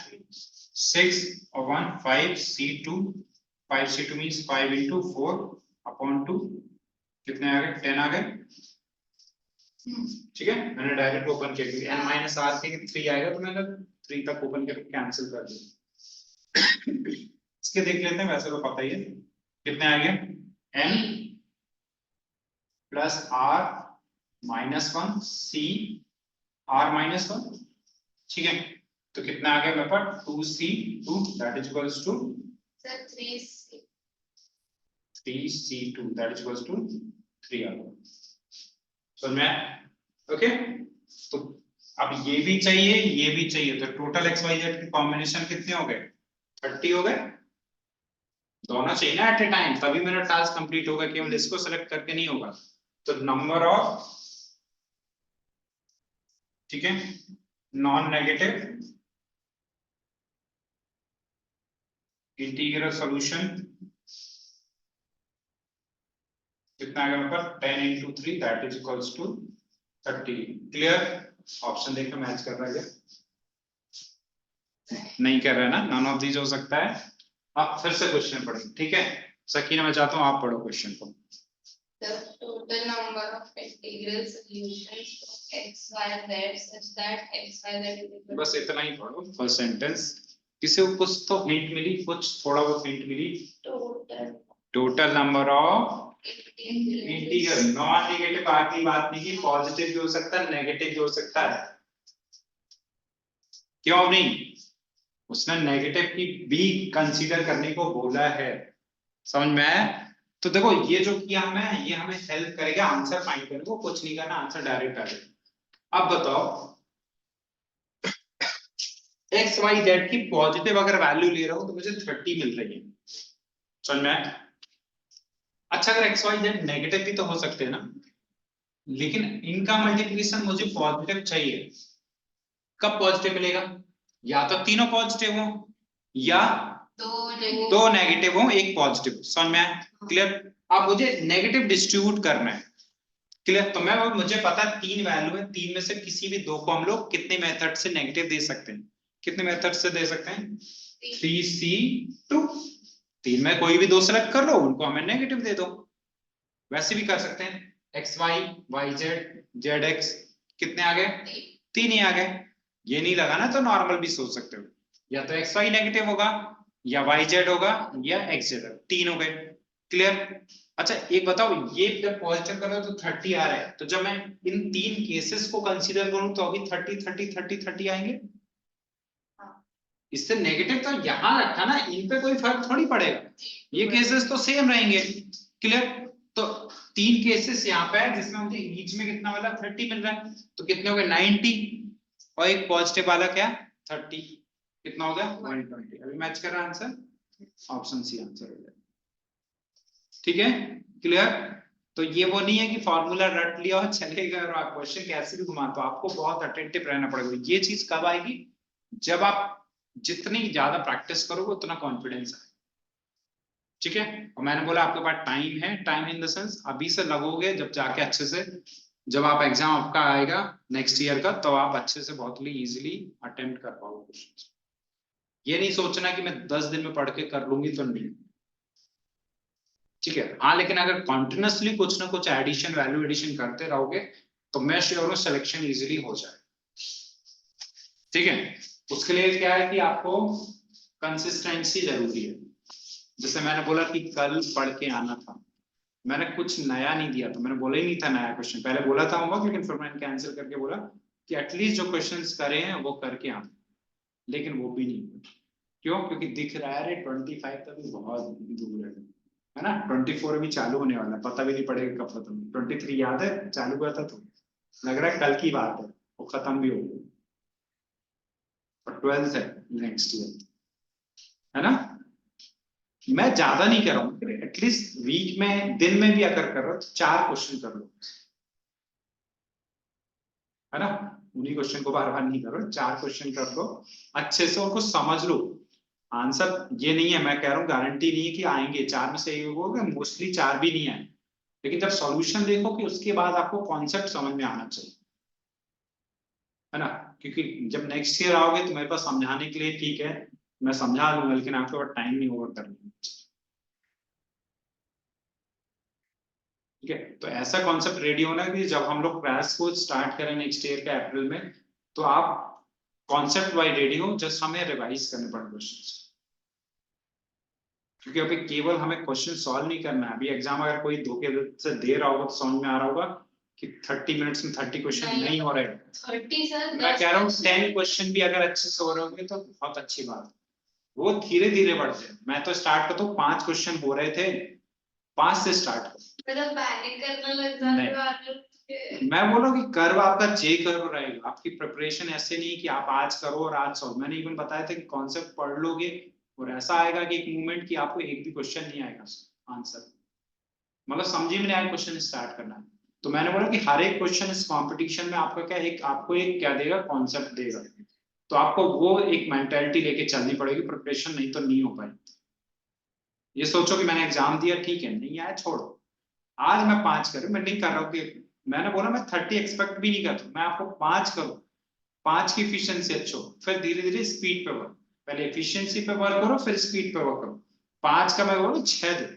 Speaker 1: 6 और 1 5 c2, 5 c2 means 5 into 4 upon 2, कितने आ गए, 10 आ गए, ठीक है। मैंने डायरेक्ट ओपन किया क्योंकि n माइनस r के 3 आएगा, तो मैंने 3 तक ओपन करके कैंसिल कर दिया। इसके देख लेते हैं, वैसे तो पता ही है कितने आ गए, n plus r minus 1 c r minus 1, ठीक है। तो कितना आ गया मेरे पास, 2c2 that is equals to
Speaker 3: sir 3c
Speaker 1: 3c2 that is equals to 3 आ गया, समझ में, ओके। तो अब ये भी चाहिए, ये भी चाहिए, तो टोटल एक्स वाई जेड के कॉम्बिनेशन कितने हो गए, 30 हो गए। दोनों चाहिए ना एट ए टाइम, तभी मेरा टास्क कंप्लीट होगा, केवल इसको सेलेक्ट करके नहीं होगा। तो नंबर ऑफ, ठीक है, नॉन नेगेटिव इंटीग्रल सॉल्यूशन कितना आ गया मेरे पास, 10 into 3 that is equals to 30। Clear, option देखकर मैच कर रहा है क्या, नहीं कर रहा है ना, नन ऑफ दीज हो सकता है। आप फिर से क्वेश्चन पढ़ेंगे, ठीक है। सकीना, मैं चाहता हूँ आप पढ़ो क्वेश्चन को।
Speaker 3: the total number of integral solutions from x y z such that x y z is equal
Speaker 1: बस इतना ही पढ़ो, फर्स्ट सेंटेंस। किसी को कुछ तो हिंट मिली, कुछ थोड़ा बहुत हिंट मिली।
Speaker 3: total
Speaker 1: total number of
Speaker 3: integrals
Speaker 1: integral, non negative आखिरी बात नहीं की, पॉजिटिव भी हो सकता है, नेगेटिव भी हो सकता है, क्यों नहीं, उसने नेगेटिव की भी कंसीडर करने को बोला है, समझ में आया। तो देखो ये जो किया हमें, ये हमें हेल्प करेगा आंसर फाइंड करने को, कुछ नहीं करना, आंसर डायरेक्ट आ जाएगा। अब बताओ एक्स वाई जेड की पॉजिटिव अगर वैल्यू ले रहा हूं तो मुझे 30 मिल रही है, समझ में आया। अच्छा, अगर एक्स वाई जेड नेगेटिव भी तो हो सकते हैं ना, लेकिन इनका मल्टीप्लिकेशन मुझे पॉजिटिव चाहिए। कब पॉजिटिव मिलेगा, या तो तीनों पॉजिटिव हो, या दो नेगेटिव हो एक पॉजिटिव, समझ में आया, क्लियर। अब मुझे नेगेटिव डिस्ट्रीब्यूट करना है, क्लियर। तो मैं, मुझे पता है 3 वैल्यू है, 3 में से किसी भी 2 को हम लोग कितने मेथड से नेगेटिव दे सकते हैं, कितने मेथड से दे सकते हैं, 3c2, 3 में कोई भी 2 सेलेक्ट कर लो, उनको हमें नेगेटिव दे दो। वैसे भी कर सकते हैं, X Y, Y Z, Z X, कितने आ गए, 3 ही आ गए। ये नहीं लगाना तो नॉर्मल भी सोच सकते हो, या तो एक्स वाई नेगेटिव होगा, या वाई जेड होगा, या एक्स जेड, 3 हो गए, क्लियर। अच्छा एक बताओ, ये जब पॉजिटिव कर रहे हो तो 30 आ रहा है, तो जब मैं इन 3 केसेस को कंसीडर करूं तो अभी 30 30 30 30 आएंगे। इससे नेगेटिव तो यहां रखा ना, इन पे कोई फर्क थोड़ी पड़ेगा, ये केसेस तो सेम रहेंगे, क्लियर। तो 3 केसेस यहाँ पे है जिसमें मुझे ईच में कितना मिला, 30 मिल रहा है, तो कितने हो गए 90, और एक पॉजिटिव वाला क्या 30, कितना हो गया 120। अभी मैच कर रहा है आंसर, ऑप्शन सी आंसर हो गया, ठीक है, क्लियर। तो ये वो नहीं है कि फॉर्मूला रट लिया और चलेगा, और आप क्वेश्चन कैसे भी घुमा, तो आपको बहुत अटेंटिव रहना पड़ेगा। ये चीज कब आएगी, जब आप जितनी ज्यादा प्रैक्टिस करोगे उतना कॉन्फिडेंस आएगा, ठीक है। और मैंने बोला आपके पास टाइम है, टाइम इन द सेंस अभी से लगोगे, जब जाके अच्छे से, जब आप एग्जाम आपका आएगा नेक्स्ट ईयर का, तो आप अच्छे से बहुत इजीली अटेम्प्ट कर पाओगे क्वेश्चन, ये नहीं सोचना कि मैं 10 दिन में पढ़ के कर लूंगी, तो नहीं, ठीक है। हाँ, लेकिन अगर कॉन्टिन्यूसली कुछ ना कुछ एडिशन वैल्यू एडिशन करते रहोगे तो मैं श्योर हूं सिलेक्शन इजीली हो जाए, ठीक है। उसके लिए क्या है कि आपको कंसिस्टेंसी जरूरी है। जैसे मैंने बोला कि कल पढ़ के आना था, मैंने कुछ नया नहीं दिया था, मैंने बोला ही नहीं था नया क्वेश्चन, पहले बोला था होमवर्क, लेकिन फिर मैंने कैंसिल करके बोला कि एटलीस्ट जो क्वेश्चंस करे हैं वो करके आना, लेकिन वो भी नहीं। क्यों? क्योंकि दिख रहा है 25 तक भी बहुत दूर है ना, 24 भी चालू होने वाला है, पता भी नहीं पड़ेगा कब खत्म। 23 याद है चालू हुआ था, तो लग रहा है कल की बात है, वो खत्म भी हो गई, और 12th है नेक्स्ट ईयर, है ना। मैं ज्यादा नहीं कर रहा हूँ, एटलीस्ट वीक में दिन में भी अगर कर रहा हो तो 4 क्वेश्चन कर लो, है ना। उन्हीं क्वेश्चन को बार बार नहीं करो, 4 क्वेश्चन कर लो, अच्छे से उनको समझ लो। आंसर ये नहीं है, मैं कह रहा हूँ गारंटी नहीं है कि आएंगे 4 में से एक होगा, मोस्टली 4 भी नहीं आए, लेकिन जब सॉल्यूशन देखो कि उसके बाद आपको कॉन्सेप्ट समझ में आना चाहिए, है ना। क्योंकि जब नेक्स्ट ईयर आओगे तो मेरे पास समझाने के लिए ठीक है, मैं समझा दूंगा, लेकिन आपके पास टाइम नहीं होगा करने में, ठीक है। तो ऐसा कॉन्सेप्ट रेडी होना कि जब हम लोग क्लास को स्टार्ट करें नेक्स्ट ईयर के अप्रैल में, तो आप कॉन्सेप्ट वाइज रेडी हो, जस्ट हमें रिवाइज करने पड़े क्वेश्चन, क्योंकि अभी केवल हमें क्वेश्चन सॉल्व नहीं करना है। अभी एग्जाम अगर कोई धोखे से दे रहा होगा तो समझ में आ रहा होगा कि 30 मिनट्स में 30 क्वेश्चन नहीं हो रहे,
Speaker 3: 30 सर,
Speaker 1: मैं कह रहा हूँ 10 क्वेश्चन भी अगर अच्छे से हो रहे होंगे तो बहुत अच्छी बात है, वो धीरे धीरे बढ़ते हैं। मैं तो स्टार्ट करता हूँ 5 क्वेश्चन हो रहे थे, 5 से स्टार्ट कर,
Speaker 3: मतलब पैनिक करने लग जाते हो आप लोग।
Speaker 1: मैं बोल रहा हूँ कि कर्व आपका जे कर्व रहेगा, आपकी प्रिपरेशन ऐसे नहीं कि आप आज करो और आज सॉल्व। मैंने इवन बताया था कि कॉन्सेप्ट पढ़ लोगे और ऐसा आएगा कि एक मूवमेंट की आपको एक भी क्वेश्चन नहीं आएगा आंसर, मतलब समझे में नहीं आया क्वेश्चन स्टार्ट करना है। तो मैंने बोला कि हर एक क्वेश्चन इस कंपटीशन में आपका क्या एक आपको एक क्या देगा, कॉन्सेप्ट देगा, तो आपको वो एक मेंटालिटी लेके चलनी पड़ेगी, प्रिपरेशन नहीं तो नहीं हो पाएगी। ये सोचो कि मैंने एग्जाम दिया, ठीक है, नहीं आया छोड़ो, आज मैं 5 करूं, मैं नहीं कर रहा हूँ कि मैंने बोला मैं 30 एक्सपेक्ट भी नहीं करता, मैं आपको 5 करूं, 5 की एफिशिएंसी अच्छो, फिर धीरे धीरे स्पीड पे वर्क, पहले एफिशिएंसी पे वर्क करो फिर स्पीड पे वर्क करो। 5 का मैं बोलूं 6 दो,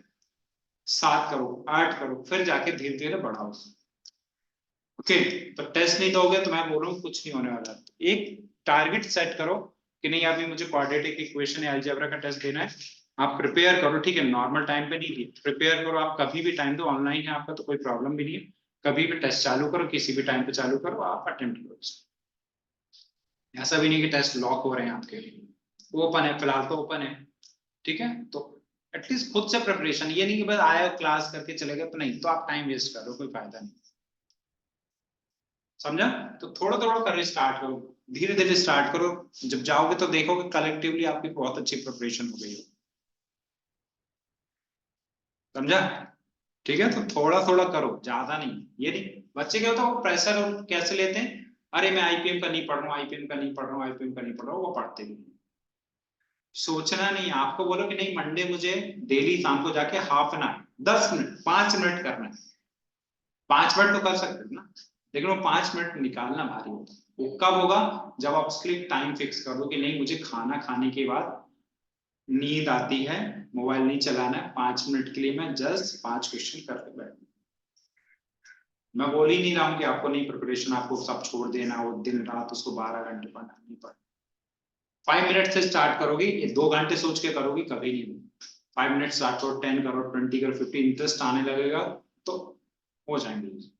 Speaker 1: 7 करो, 8 करो, फिर जाके धीरे धीरे बढ़ाओ, ओके। तो टेस्ट नहीं दोगे तो मैं बोल रहा हूँ कुछ नहीं होने वाला। एक टारगेट सेट करो कि नहीं अभी मुझे क्वाड्रेटिक इक्वेशन या अलजेब्रा का टेस्ट देना है, आप प्रिपेयर करो, ठीक है, नॉर्मल टाइम पे नहीं, प्रिपेयर करो, आप कभी भी टाइम दो, ऑनलाइन है आपका तो कोई प्रॉब्लम भी नहीं है, कभी भी टेस्ट चालू करो, किसी भी टाइम पे चालू करो, आप अटेम्प्ट करो। ऐसा भी नहीं कि टेस्ट लॉक हो रहे हैं आपके लिए, ओपन है, फिलहाल तो ओपन है, ठीक है। तो एटलीस्ट खुद से प्रिपरेशन, ये नहीं कि बस आए क्लास करके चले गए, तो नहीं, तो आप टाइम वेस्ट करो, कोई फायदा नहीं, समझा। तो थोड़ा थोड़ा करके स्टार्ट करो, धीरे धीरे स्टार्ट करो, जब जाओगे तो देखोगे कलेक्टिवली आपकी बहुत अच्छी प्रिपरेशन हो गई हो, समझा। ठीक है, तो थोड़ा थोड़ा करो, ज्यादा नहीं। ये नहीं, बच्चे क्या होता है वो प्रेशर और कैसे लेते हैं, अरे मैं आईपीएम का नहीं पढ़ रहा हूँ, आईपीएम का नहीं पढ़ रहा हूँ, आईपीएम का नहीं पढ़ रहा हूँ, वो पढ़ते भी नहीं। सोचना नहीं, आपको बोलो कि नहीं मंडे मुझे डेली शाम को जाके half an hour 10 minute 5 minute करना है, 5 मिनट तो कर सकते हो ना, लेकिन वो 5 मिनट निकालना भारी होता है। वो कब होगा, जब आप उसके लिए टाइम फिक्स कर दो कि नहीं मुझे खाना खाने के बाद नींद आती है, मोबाइल नहीं चलाना है, 5 मिनट के लिए मैं जस्ट 5 क्वेश्चन करके बैठ। मैं बोल ही नहीं रहा हूँ कि आपको नहीं प्रिपरेशन, आपको सब छोड़ देना और दिन रात उसको 12 घंटे पढ़ना, नहीं पढ़ना। 5 मिनट से स्टार्ट करोगी, ये 2 घंटे सोच के करोगी कभी नहीं। 5 मिनट स्टार्ट करो, 10 करो, 20 करो, 15, इंटरेस्ट आने लगेगा तो हो जाएंगे।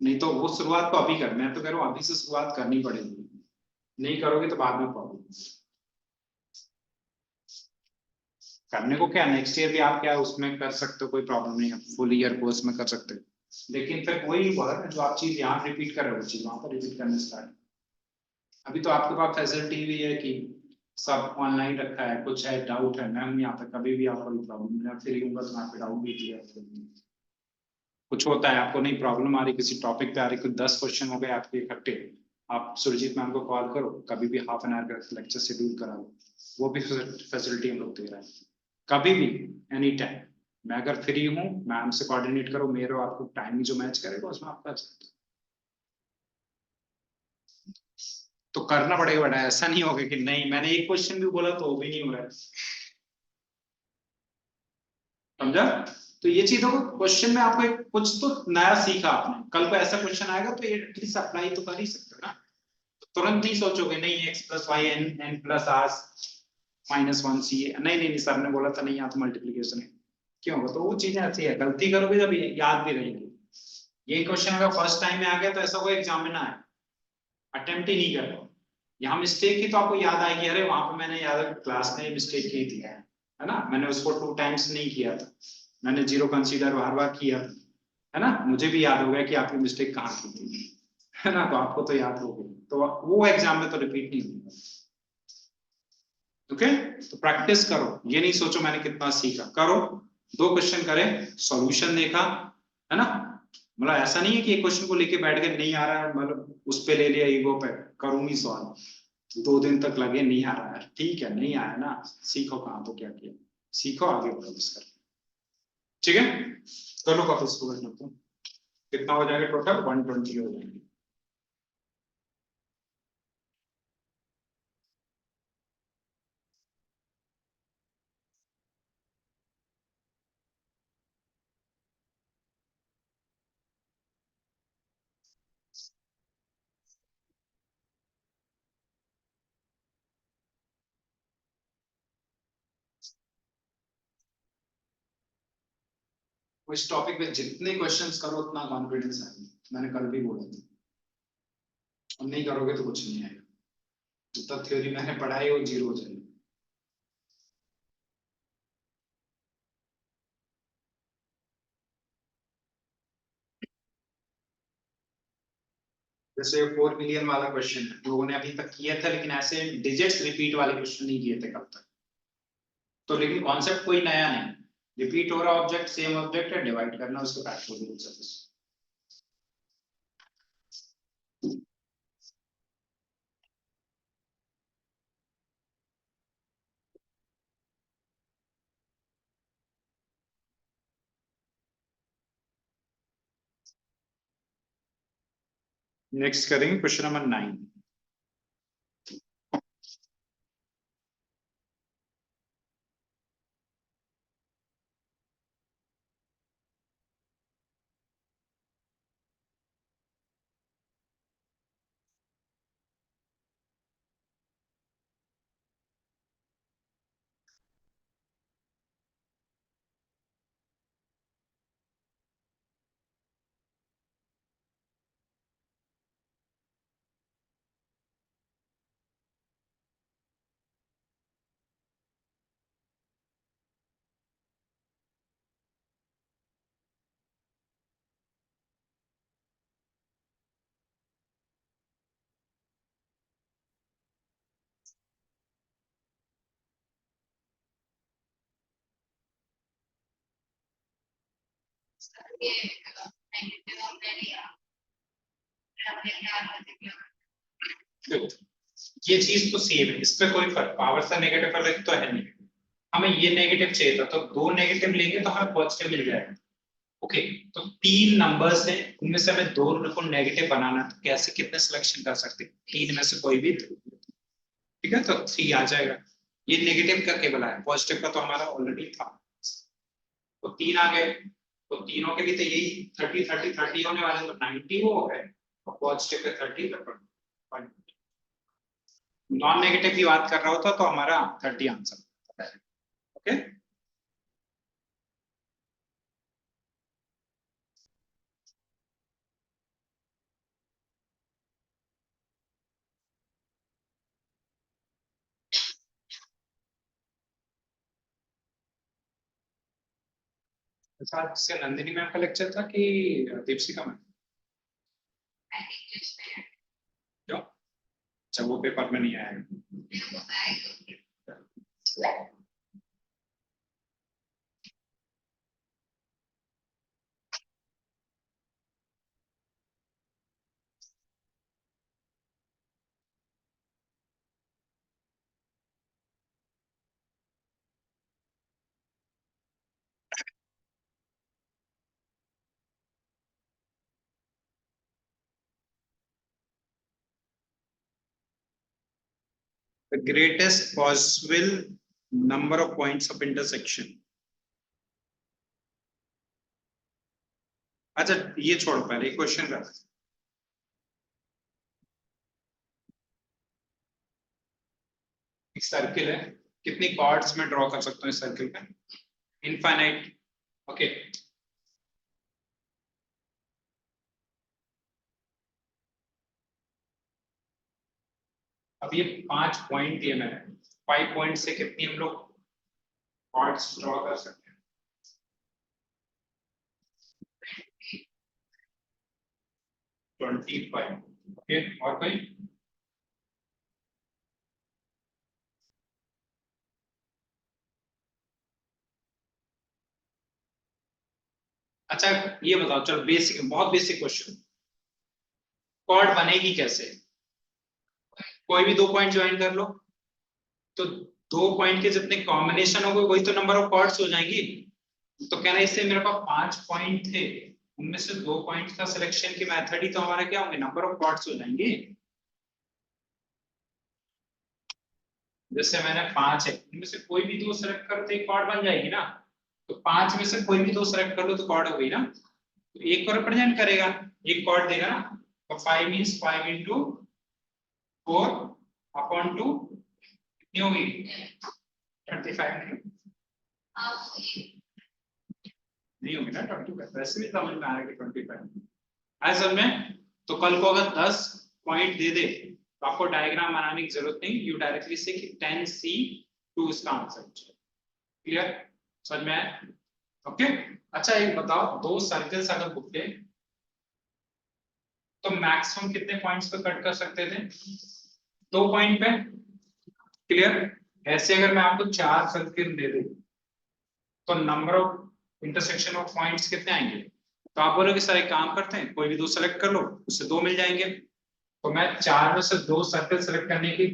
Speaker 1: नहीं तो वो शुरुआत तो अभी कर, मैं तो कह रहा हूँ अभी से शुरुआत करनी पड़ेगी, नहीं करोगे तो बाद में प्रॉब्लम। करने को क्या, नेक्स्ट ईयर भी आप क्या उसमें कर सकते हो, कोई प्रॉब्लम नहीं है, फुल ईयर कोर्स में कर सकते हो, लेकिन फिर वही वर्क जो आप चीज यहाँ रिपीट कर रहे हो, चीज वहां पर रिपीट करना स्टार्ट। अभी तो आपके पास फैसिलिटी भी है कि सब ऑनलाइन रखा है, कुछ है डाउट है, मैं हूँ यहाँ पे, कभी भी आपको कोई प्रॉब्लम है फ्री हूँ, बस मैं आपके डाउट भी क्लियर कर दूंगा। कुछ होता है आपको नहीं प्रॉब्लम आ रही किसी टॉपिक पे आ रही, कुछ 10 क्वेश्चन हो गए आपके इकट्ठे, आप सुरजीत मैम को कॉल करो, कभी भी हाफ एन आवर का लेक्चर शेड्यूल करा लो, वो भी फैसिलिटी हम लोग दे रहे हैं, कभी भी एनी टाइम। मैं अगर फ्री हूँ मैम से कोऑर्डिनेट करो, मेरे आपको टाइम जो मैच करेगा उसमें आप कर सकते हो। तो करना पड़ेगा बेटा, ऐसा नहीं होगा कि नहीं मैंने एक क्वेश्चन भी बोला तो वो भी नहीं हो रहा है, समझा? तो ये चीजों को क्वेश्चन में आपको एक कुछ तो नया सीखा आपने, कल को ऐसा क्वेश्चन आएगा तो ये एटलीस्ट अप्लाई तो कर ही सकते हो ना। तुरंत नहीं सोचोगे नहीं x plus y n n plus are minus one c, नहीं नहीं नहीं सर ने बोला था नहीं यहाँ तो मल्टीप्लीकेशन है, क्यों होगा? तो वो चीजें ऐसी है, गलती करोगे जब याद भी रहेंगी। ये क्वेश्चन अगर फर्स्ट टाइम में आ गया तो ऐसा कोई एग्जाम में ना आए, अटेम्प्ट ही नहीं कर पाओ। यहाँ मिस्टेक की तो आपको याद आएगी, अरे वहां पे मैंने याद क्लास में मिस्टेक की थी, है ना, मैंने उसको 2 टाइम्स नहीं किया था, मैंने जीरो कंसीडर बार बार किया था, है ना, मुझे भी याद हो गया कि आपकी मिस्टेक कहाँ की थी, है ना, तो आपको तो याद हो गई, तो वो एग्जाम में तो रिपीट नहीं होगा। ओके, तो प्रैक्टिस करो, ये नहीं सोचो मैंने कितना सीखा, करो, 2 क्वेश्चन करे, सॉल्यूशन देखा, है ना, मतलब ऐसा नहीं है कि एक क्वेश्चन को लेके बैठ के नहीं आ रहा है, मतलब उस पे ले लिया ईगो पे, करूंगी सॉल्व, 2 दिन तक लगे नहीं आ रहा है, ठीक है नहीं आया ना, सीखो कहाँ तो क्या किया, सीखो आगे बढ़ो बस कर, ठीक है, चलो वापस को बैठना तो कितना हो जाएगा टोटल 120 हो जाएंगे। तो इस टॉपिक पे जितने क्वेश्चंस करो उतना कॉन्फिडेंस आएगा, मैंने कल भी बोला था, और नहीं करोगे तो कुछ नहीं आएगा, जितना थ्योरी मैंने पढ़ाई वो जीरो हो जाएगी। जैसे 4 मिलियन वाला क्वेश्चन लोगों ने अभी तक किया था, लेकिन ऐसे डिजिट्स रिपीट वाले क्वेश्चन नहीं किए थे कब तक, तो लेकिन कॉन्सेप्ट कोई नया नहीं, रिपीट हो रहा ऑब्जेक्ट सेम ऑब्जेक्ट है, डिवाइड करना उसको फैक्टोरियल से बस। नेक्स्ट करेंगे क्वेश्चन नंबर 9।
Speaker 3: ये नेगेटिव हमने लिया, हमने क्या
Speaker 1: देखो ये चीज तो सेम है, इस पे कोई फर्क, पावर से नेगेटिव कर लेते तो है नहीं, हमें ये नेगेटिव चाहिए था तो 2 नेगेटिव लेंगे तो हमें पॉजिटिव मिल जाएगा। ओके, तो 3 नंबर्स है, उनमें से हमें 2 को नेगेटिव बनाना है, तो कैसे कितने सिलेक्शन कर सकते हैं, 3 में से कोई भी, ठीक है, तो 3 आ जाएगा, ये नेगेटिव का केवल आया, पॉजिटिव का तो हमारा ऑलरेडी था, तो 3 आ गए, तो तीनों के भी तो यही 30 30 30 होने वाले, तो 90 वो हो गए, और पॉजिटिव पे 30 नॉन नेगेटिव की बात कर रहा होता तो हमारा 30 आंसर। ओके, अच्छा से नंदिनी मैम का लेक्चर था कि दीपशिका मैम,
Speaker 3: इंग्लिश में
Speaker 1: क्यों? अच्छा वो पेपर में नहीं आया। The greatest possible number of points of intersection. अच्छा ये छोड़ो, पहले क्वेश्चन का एक सर्किल है, कितनी कॉर्ड्स में ड्रॉ कर सकता हूँ इस सर्किल पे? इनफाइनाइट। ओके, अब ये 5 पॉइंट दिए मैंने, 5 पॉइंट से कितनी हम लोग कॉर्ड्स ड्रॉ कर सकते हैं? 25। ओके, और कोई? अच्छा ये बताओ, चलो बेसिक, बहुत बेसिक क्वेश्चन, कॉर्ड बनेगी कैसे? कोई भी 2 पॉइंट ज्वाइन कर लो, तो 2 पॉइंट के जितने कॉम्बिनेशन हो गए वही तो नंबर ऑफ कॉर्ड्स हो जाएंगी। तो कहना इससे मेरे पास 5 पॉइंट थे, उनमें से 2 पॉइंट का सिलेक्शन की मेथड ही तो हमारा क्या होंगे, नंबर ऑफ कॉर्ड्स हो जाएंगे। जैसे मैंने 5 है, उनमें से कोई भी 2 सेलेक्ट करो तो एक कॉर्ड बन जाएगी ना। तो 5 में से कोई भी 2 सेलेक्ट कर लो तो कॉर्ड हो गई ना, तो एक को रिप्रेजेंट करेगा, एक कॉर्ड देगा ना। तो 5 मींस 5 into 4 upon 2 कितनी होगी? 25 नहीं होगी ना 25, वैसे भी समझ में आ रहा है कि 25 असल में। तो कल को अगर 10 पॉइंट दे दे तो आपको डायग्राम बनाने की जरूरत नहीं, यू डायरेक्टली से कि 10C2 इसका आंसर। क्लियर, समझ में आया? ओके। अच्छा एक बताओ, 2 सर्कल्स अगर बुकते तो मैक्सिमम कितने पॉइंट्स पे कट कर सकते थे? 2 पॉइंट पे। क्लियर, ऐसे अगर मैं आपको 4 सर्किल दे दूं तो number of intersection of points कितने आएंगे? तो आप बोलोगे सर एक काम करते हैं, कोई भी 2 सेलेक्ट कर लो, उससे 2 मिल जाएंगे। तो मैं 4 में से 2 सर्कल सेलेक्ट करने की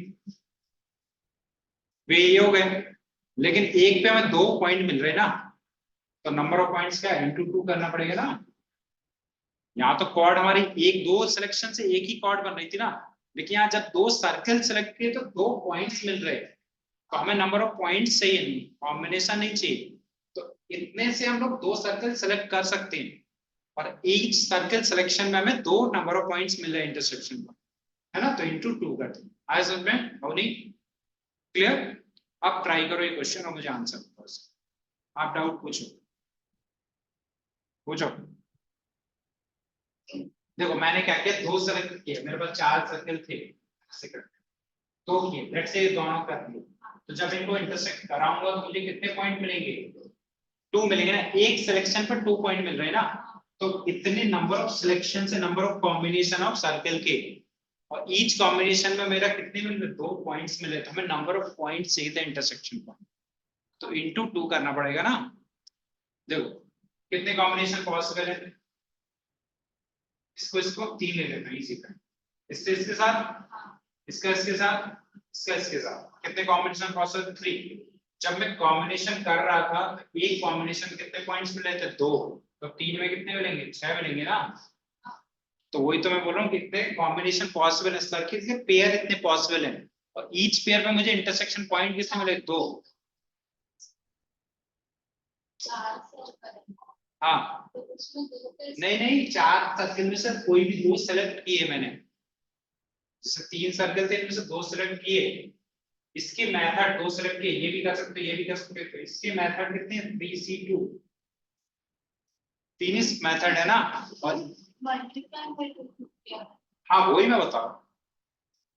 Speaker 1: वे ये हो गए, लेकिन एक पे हमें 2 पॉइंट मिल रहे हैं ना, तो नंबर ऑफ पॉइंट्स क्या है, इंटू 2 करना पड़ेगा ना। यहाँ तो कॉर्ड हमारी एक 2 सिलेक्शन से एक ही कॉर्ड बन रही थी ना, लेकिन यहाँ जब 2 सर्कल सेलेक्ट किए तो 2 पॉइंट्स मिल रहे हैं, तो हमें नंबर ऑफ पॉइंट्स चाहिए, नहीं कॉम्बिनेशन नहीं चाहिए। तो इतने से हम लोग 2 सर्कल सेलेक्ट कर सकते हैं, और ईच सर्कल सिलेक्शन में हमें 2 नंबर ऑफ पॉइंट्स मिल रहे हैं इंटरसेक्शन पर, है ना। तो इंटू 2 करते हैं, आया समझ में? और नहीं क्लियर? अब ट्राई करो ये क्वेश्चन और मुझे आंसर दो। आप डाउट पूछो, पूछो। देखो मैंने क्या किया, 2 सर्कल किए, मेरे पास 4 सर्कल थे, ऐसे करके 2 किए, लेट्स से दोनों कर दिए। तो जब इनको इंटरसेक्ट कराऊंगा तो मुझे कितने पॉइंट मिलेंगे? 2 मिलेंगे ना, एक सिलेक्शन पर 2 पॉइंट मिल रहे हैं ना। तो इतने नंबर ऑफ सिलेक्शन से number of combination of circle के, और ईच कॉम्बिनेशन में मेरा कितने मिल रहे? 2 पॉइंट्स मिले, तो हमें नंबर ऑफ पॉइंट्स चाहिए था इंटरसेक्शन पॉइंट, तो इंटू 2 करना पड़ेगा ना। देखो कितने कॉम्बिनेशन पॉसिबल है, इसको इसको 3 ले लेते हैं इसी का, इससे इसके साथ, इसका इसके साथ, इसका इसके साथ, कितने कॉम्बिनेशन पॉसिबल? 3। जब मैं कॉम्बिनेशन कर रहा था एक कॉम्बिनेशन कितने पॉइंट्स मिले थे? 2। तो 3 में कितने मिलेंगे? 6 मिलेंगे ना। तो वही तो मैं बोल रहा हूँ, कितने कॉम्बिनेशन पॉसिबल है सर्किल के, पेयर इतने पॉसिबल है, और ईच पेयर पे मुझे इंटरसेक्शन पॉइंट कितने मिले? 2। हाँ नहीं नहीं, 4 सर्किल में से कोई भी 2 सेलेक्ट किए मैंने, जैसे 3 सर्कल थे, इनमें से 2 सेलेक्ट किए, इसके मेथड 2 सेलेक्ट किए, ये भी कर सकते हो, ये भी कर सकते हो, तो इसके मेथड कितने हैं? 3C2, 3 इस मेथड है ना। और हाँ वही मैं बता रहा हूँ,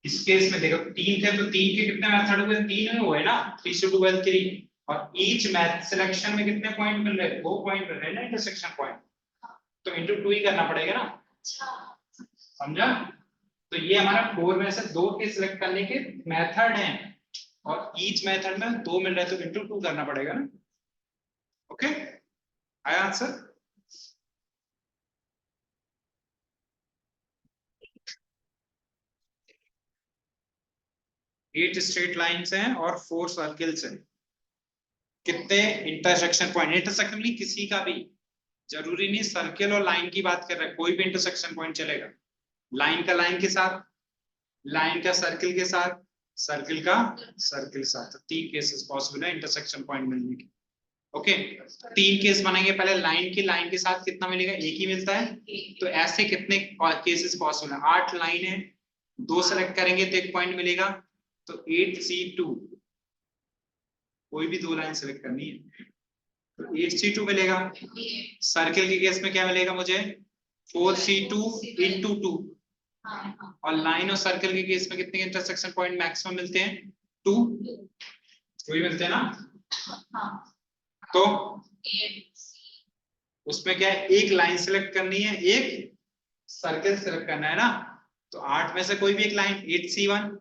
Speaker 1: इस केस में देखो 3 थे तो 3 के कितने मेथड हुए? 3 में हुए ना, 3C2 और ईच मैथ सिलेक्शन में कितने पॉइंट मिल रहे हैं? 2 पॉइंट मिल रहे हैं ना इंटरसेक्शन पॉइंट, तो इंटू 2 ही करना पड़ेगा ना, समझा? तो ये हमारा 4 में से 2 के सिलेक्ट करने के मेथड हैं, और ईच मेथड में 2 मिल रहे हैं, तो इंटू 2 करना पड़ेगा ना। ओके, आया आंसर? एट स्ट्रेट लाइंस हैं और 4 सर्किल्स हैं, कितने इंटरसेक्शन पॉइंट? इंटरसेक्शन नहीं किसी का भी, जरूरी नहीं सर्किल और लाइन की बात कर रहे हैं, कोई भी इंटरसेक्शन पॉइंट चलेगा, लाइन का लाइन के साथ, लाइन का सर्किल के साथ, सर्किल का सर्किल साथ, तो 3 केसेस पॉसिबल है इंटरसेक्शन पॉइंट मिलने के। ओके 3 केस बनेंगे, पहले लाइन के साथ कितना मिलेगा, एक ही मिलता है, तो ऐसे कितने केसेस पॉसिबल है, 8 लाइन है, 2 सेलेक्ट करेंगे तो 1 पॉइंट मिलेगा, तो 8C2, कोई भी 2 लाइन सेलेक्ट करनी है तो 8C2 मिलेगा। सर्किल के केस में क्या मिलेगा मुझे, 4C2 into 2, और लाइन और सर्किल के केस में कितने इंटरसेक्शन पॉइंट मैक्सिमम मिलते हैं, 2 ही मिलते हैं ना। तो उसमें क्या है, एक लाइन सेलेक्ट करनी है, एक सर्किल सेलेक्ट करना है ना, तो 8 में से कोई भी एक लाइन 8C1,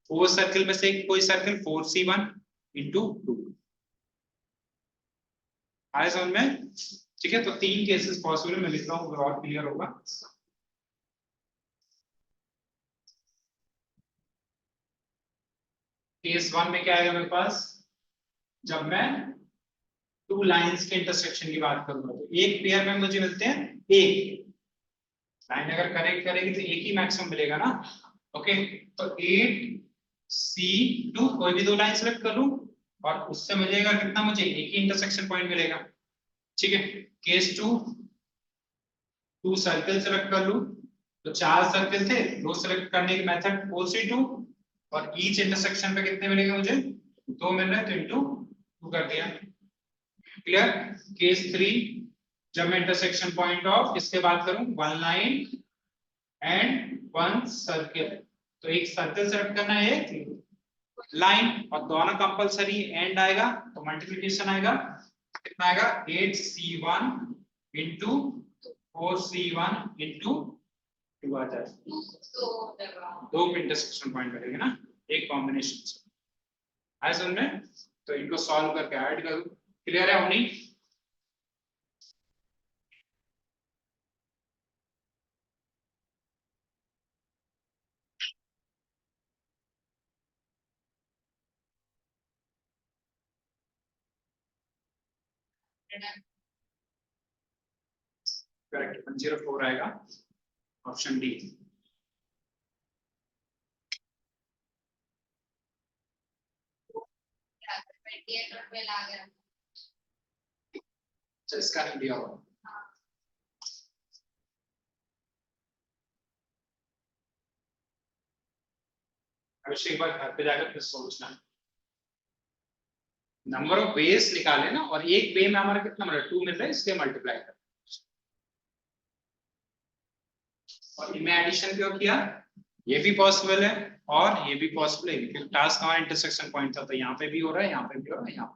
Speaker 1: 4 सर्किल में से कोई सर्किल 4C1 into 2, आया समझ में, ठीक है। तो 3 केसेस पॉसिबल है, मैं लिख रहा हूँ और क्लियर होगा। केस 1 में क्या आएगा मेरे पास, जब मैं 2 लाइंस के इंटरसेक्शन की बात करूंगा तो एक पेयर में मुझे मिलते हैं, एक लाइन अगर करेक्ट करेगी तो एक ही मैक्सिमम मिलेगा ना। ओके तो 8C2 कोई भी 2 लाइन सेलेक्ट कर लूं और उससे मिलेगा कितना, मुझे एक ही इंटरसेक्शन पॉइंट मिलेगा, ठीक है। केस 2 सर्कल सेलेक्ट कर लूं तो 4 सर्कल थे, 2 सेलेक्ट करने के मेथड 4C2, और ईच इंटरसेक्शन पे कितने मिलेंगे मुझे, 2 मिल रहे, तो इंटू 2 कर दिया, क्लियर। केस 3 जब मैं इंटरसेक्शन पॉइंट ऑफ किसके बात करूं, 1 लाइन एंड 1 सर्किल, तो एक सर्किल सेलेक्ट करना है, एक लाइन, और दोनों कंपलसरी एंड आएगा, तो मल्टीप्लिकेशन आएगा, कितना आएगा, 8C1 into 4C1 into 2 आ जाएगा, 2 इंटरसेक्शन पॉइंट बनेंगे ना एक कॉम्बिनेशन से, आया समझ में। तो इनको सॉल्व करके ऐड कर दो, क्लियर है होनी। करेक्ट 104 आएगा, ऑप्शन डी। अच्छा इसका नहीं दिया हुआ, अवश्य एक बार घर पे जाकर फिर सोचना, नंबर ऑफ बेस निकाले ना, और एक बे में हमारा कितना मिल रहा है, 2 मिल रहा है, इसलिए मल्टीप्लाई कर, और इनमें एडिशन क्यों किया, ये भी पॉसिबल है और ये भी पॉसिबल है, क्योंकि टास्क हमारा इंटरसेक्शन पॉइंट था, तो यहाँ पे भी हो रहा है, यहाँ पे भी हो रहा है, यहाँ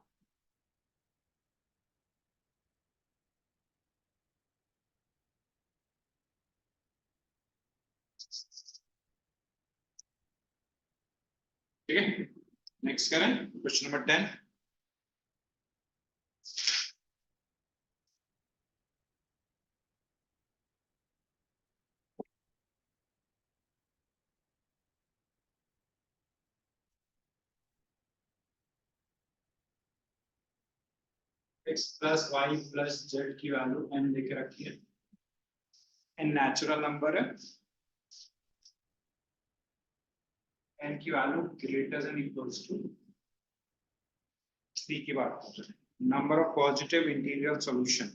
Speaker 1: ठीक है। नेक्स्ट करें question number 10। x plus Y plus Z की वैल्यू n लेके रखी है, n नेचुरल नंबर है, n की value greater than equals to 3 की बात कर रहे हैं, number of positive integral solution,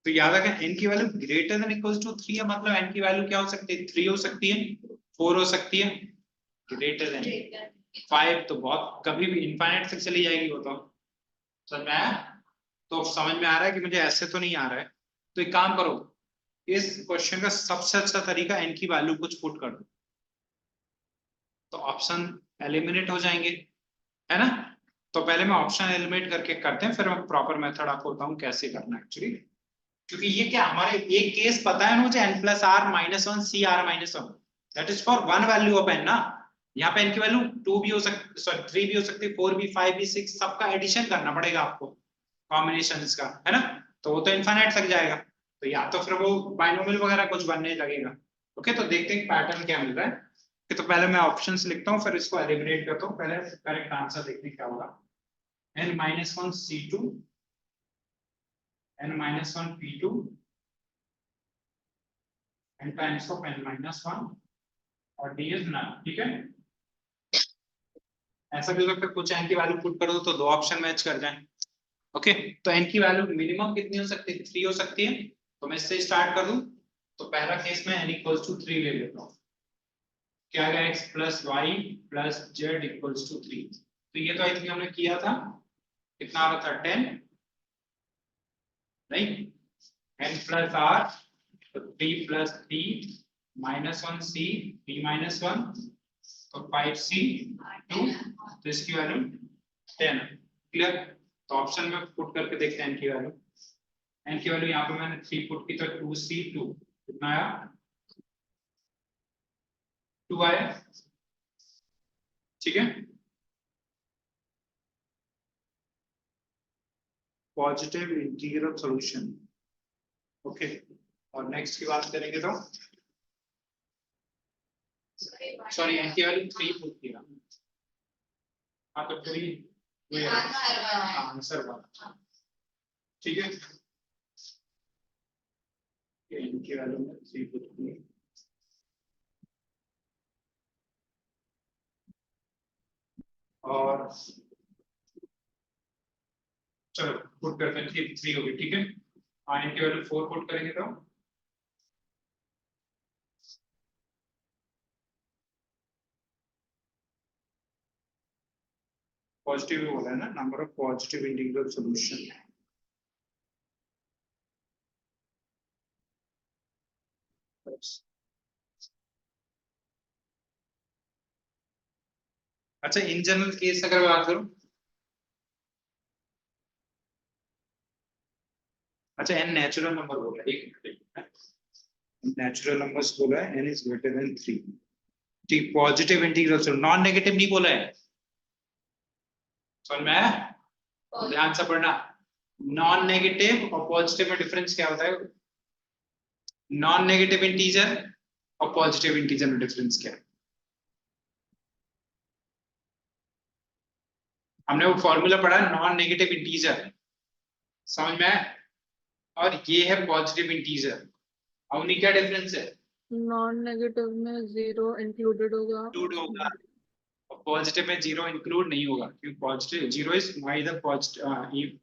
Speaker 1: तो याद रखें n की value greater than equals to 3 है, मतलब n की वैल्यू क्या हो सकती है, 3 हो सकती है, 4 हो सकती है, ग्रेटर देन 5 तो बहुत कभी भी इनफाइनाइट तक चली जाएगी वो तो, समझ में आया। तो समझ में आ रहा है कि मुझे ऐसे तो नहीं आ रहा है, तो एक काम करो, इस क्वेश्चन का सबसे अच्छा तरीका n की वैल्यू कुछ पुट कर दो, तो ऑप्शन एलिमिनेट हो जाएंगे, है ना। तो पहले मैं ऑप्शन एलिमिनेट करके करते हैं, फिर मैं प्रॉपर मेथड आपको बताऊं कैसे करना है एक्चुअली, क्योंकि ये क्या हमारे एक केस पता है ना मुझे, n plus are minus 1 C R minus 1, that is for one value of n ना, यहाँ पे n की वैल्यू 2 भी हो सकती, सॉरी 3 भी हो सकती है, 4 भी, 5 भी, 6, सबका एडिशन करना पड़ेगा आपको, कॉम्बिनेशंस का, है ना, तो वो तो इनफाइनाइट तक जाएगा, तो या तो फिर वो बाइनोमियल वगैरह कुछ बनने लगेगा। ओके तो देखते हैं पैटर्न क्या मिल रहा है, तो पहले मैं ऑप्शंस लिखता हूँ, फिर इसको एलिमिनेट करता हूँ, पहले करेक्ट आंसर देखते हैं क्या होगा, n-1 C2, n-1 P2, n times of n minus 1 और d इज नन, ठीक है। ऐसा भी हो सकता है कुछ n की वैल्यू पुट कर दो तो दो ऑप्शन मैच कर जाएं। ओके, तो n की वैल्यू मिनिमम कितनी हो सकती है? 3 हो सकती है। तो मैं इससे स्टार्ट कर दूं, तो पहला केस में n इक्वल्स टू 3 ले लेता हूं। क्या आएगा? x plus Y plus Z equals to 3। तो ये तो आई थिंक हमने किया था, कितना आ रहा था? 10 नहीं, n प्लस r, तो 3 plus 3 minus 1 c, b minus 1, तो 5c 2, तो इसकी वैल्यू 10। क्लियर? तो ऑप्शन में पुट करके देखते हैं n की वैल्यू। n की वैल्यू यहाँ पे मैंने 3 पुट की तो 2c2 कितना आया? 2 आया, ठीक है। Positive integral solution, okay. और नेक्स्ट की बात करेंगे तो सॉरी n की वैल्यू 3 पुट किया, हाँ तो 3 आंसर 1, ठीक है। n की वैल्यू में 3 पुट की और चलो पुट करते हैं, 3 होगी, ठीक है। n की वैल्यू 4 पुट करेंगे तो पॉजिटिव ही बोला है ना, number of positive integral solution. अच्छा, इन जनरल केस अगर बात करूं, अच्छा n नेचुरल नंबर बोला है, एक नेचुरल नंबर्स बोला है, n इज ग्रेटर देन 3, ठीक। Positive integral solution, non negative नहीं बोला है, समझ में आया? ध्यान से पढ़ना, नॉन नेगेटिव और पॉजिटिव में डिफरेंस क्या होता है? नॉन नेगेटिव इंटीजर और पॉजिटिव इंटीजर में डिफरेंस क्या है? हमने वो फॉर्मूला पढ़ा, नॉन नेगेटिव इंटीजर, समझ में आया? और ये है पॉजिटिव इंटीजर, अब उनकी क्या डिफरेंस है?
Speaker 2: नॉन नेगेटिव में 0 इंक्लूडेड होगा।
Speaker 1: इंक्लूड होगा और पॉजिटिव में 0 इंक्लूड नहीं होगा, क्योंकि positive 0 is neither positive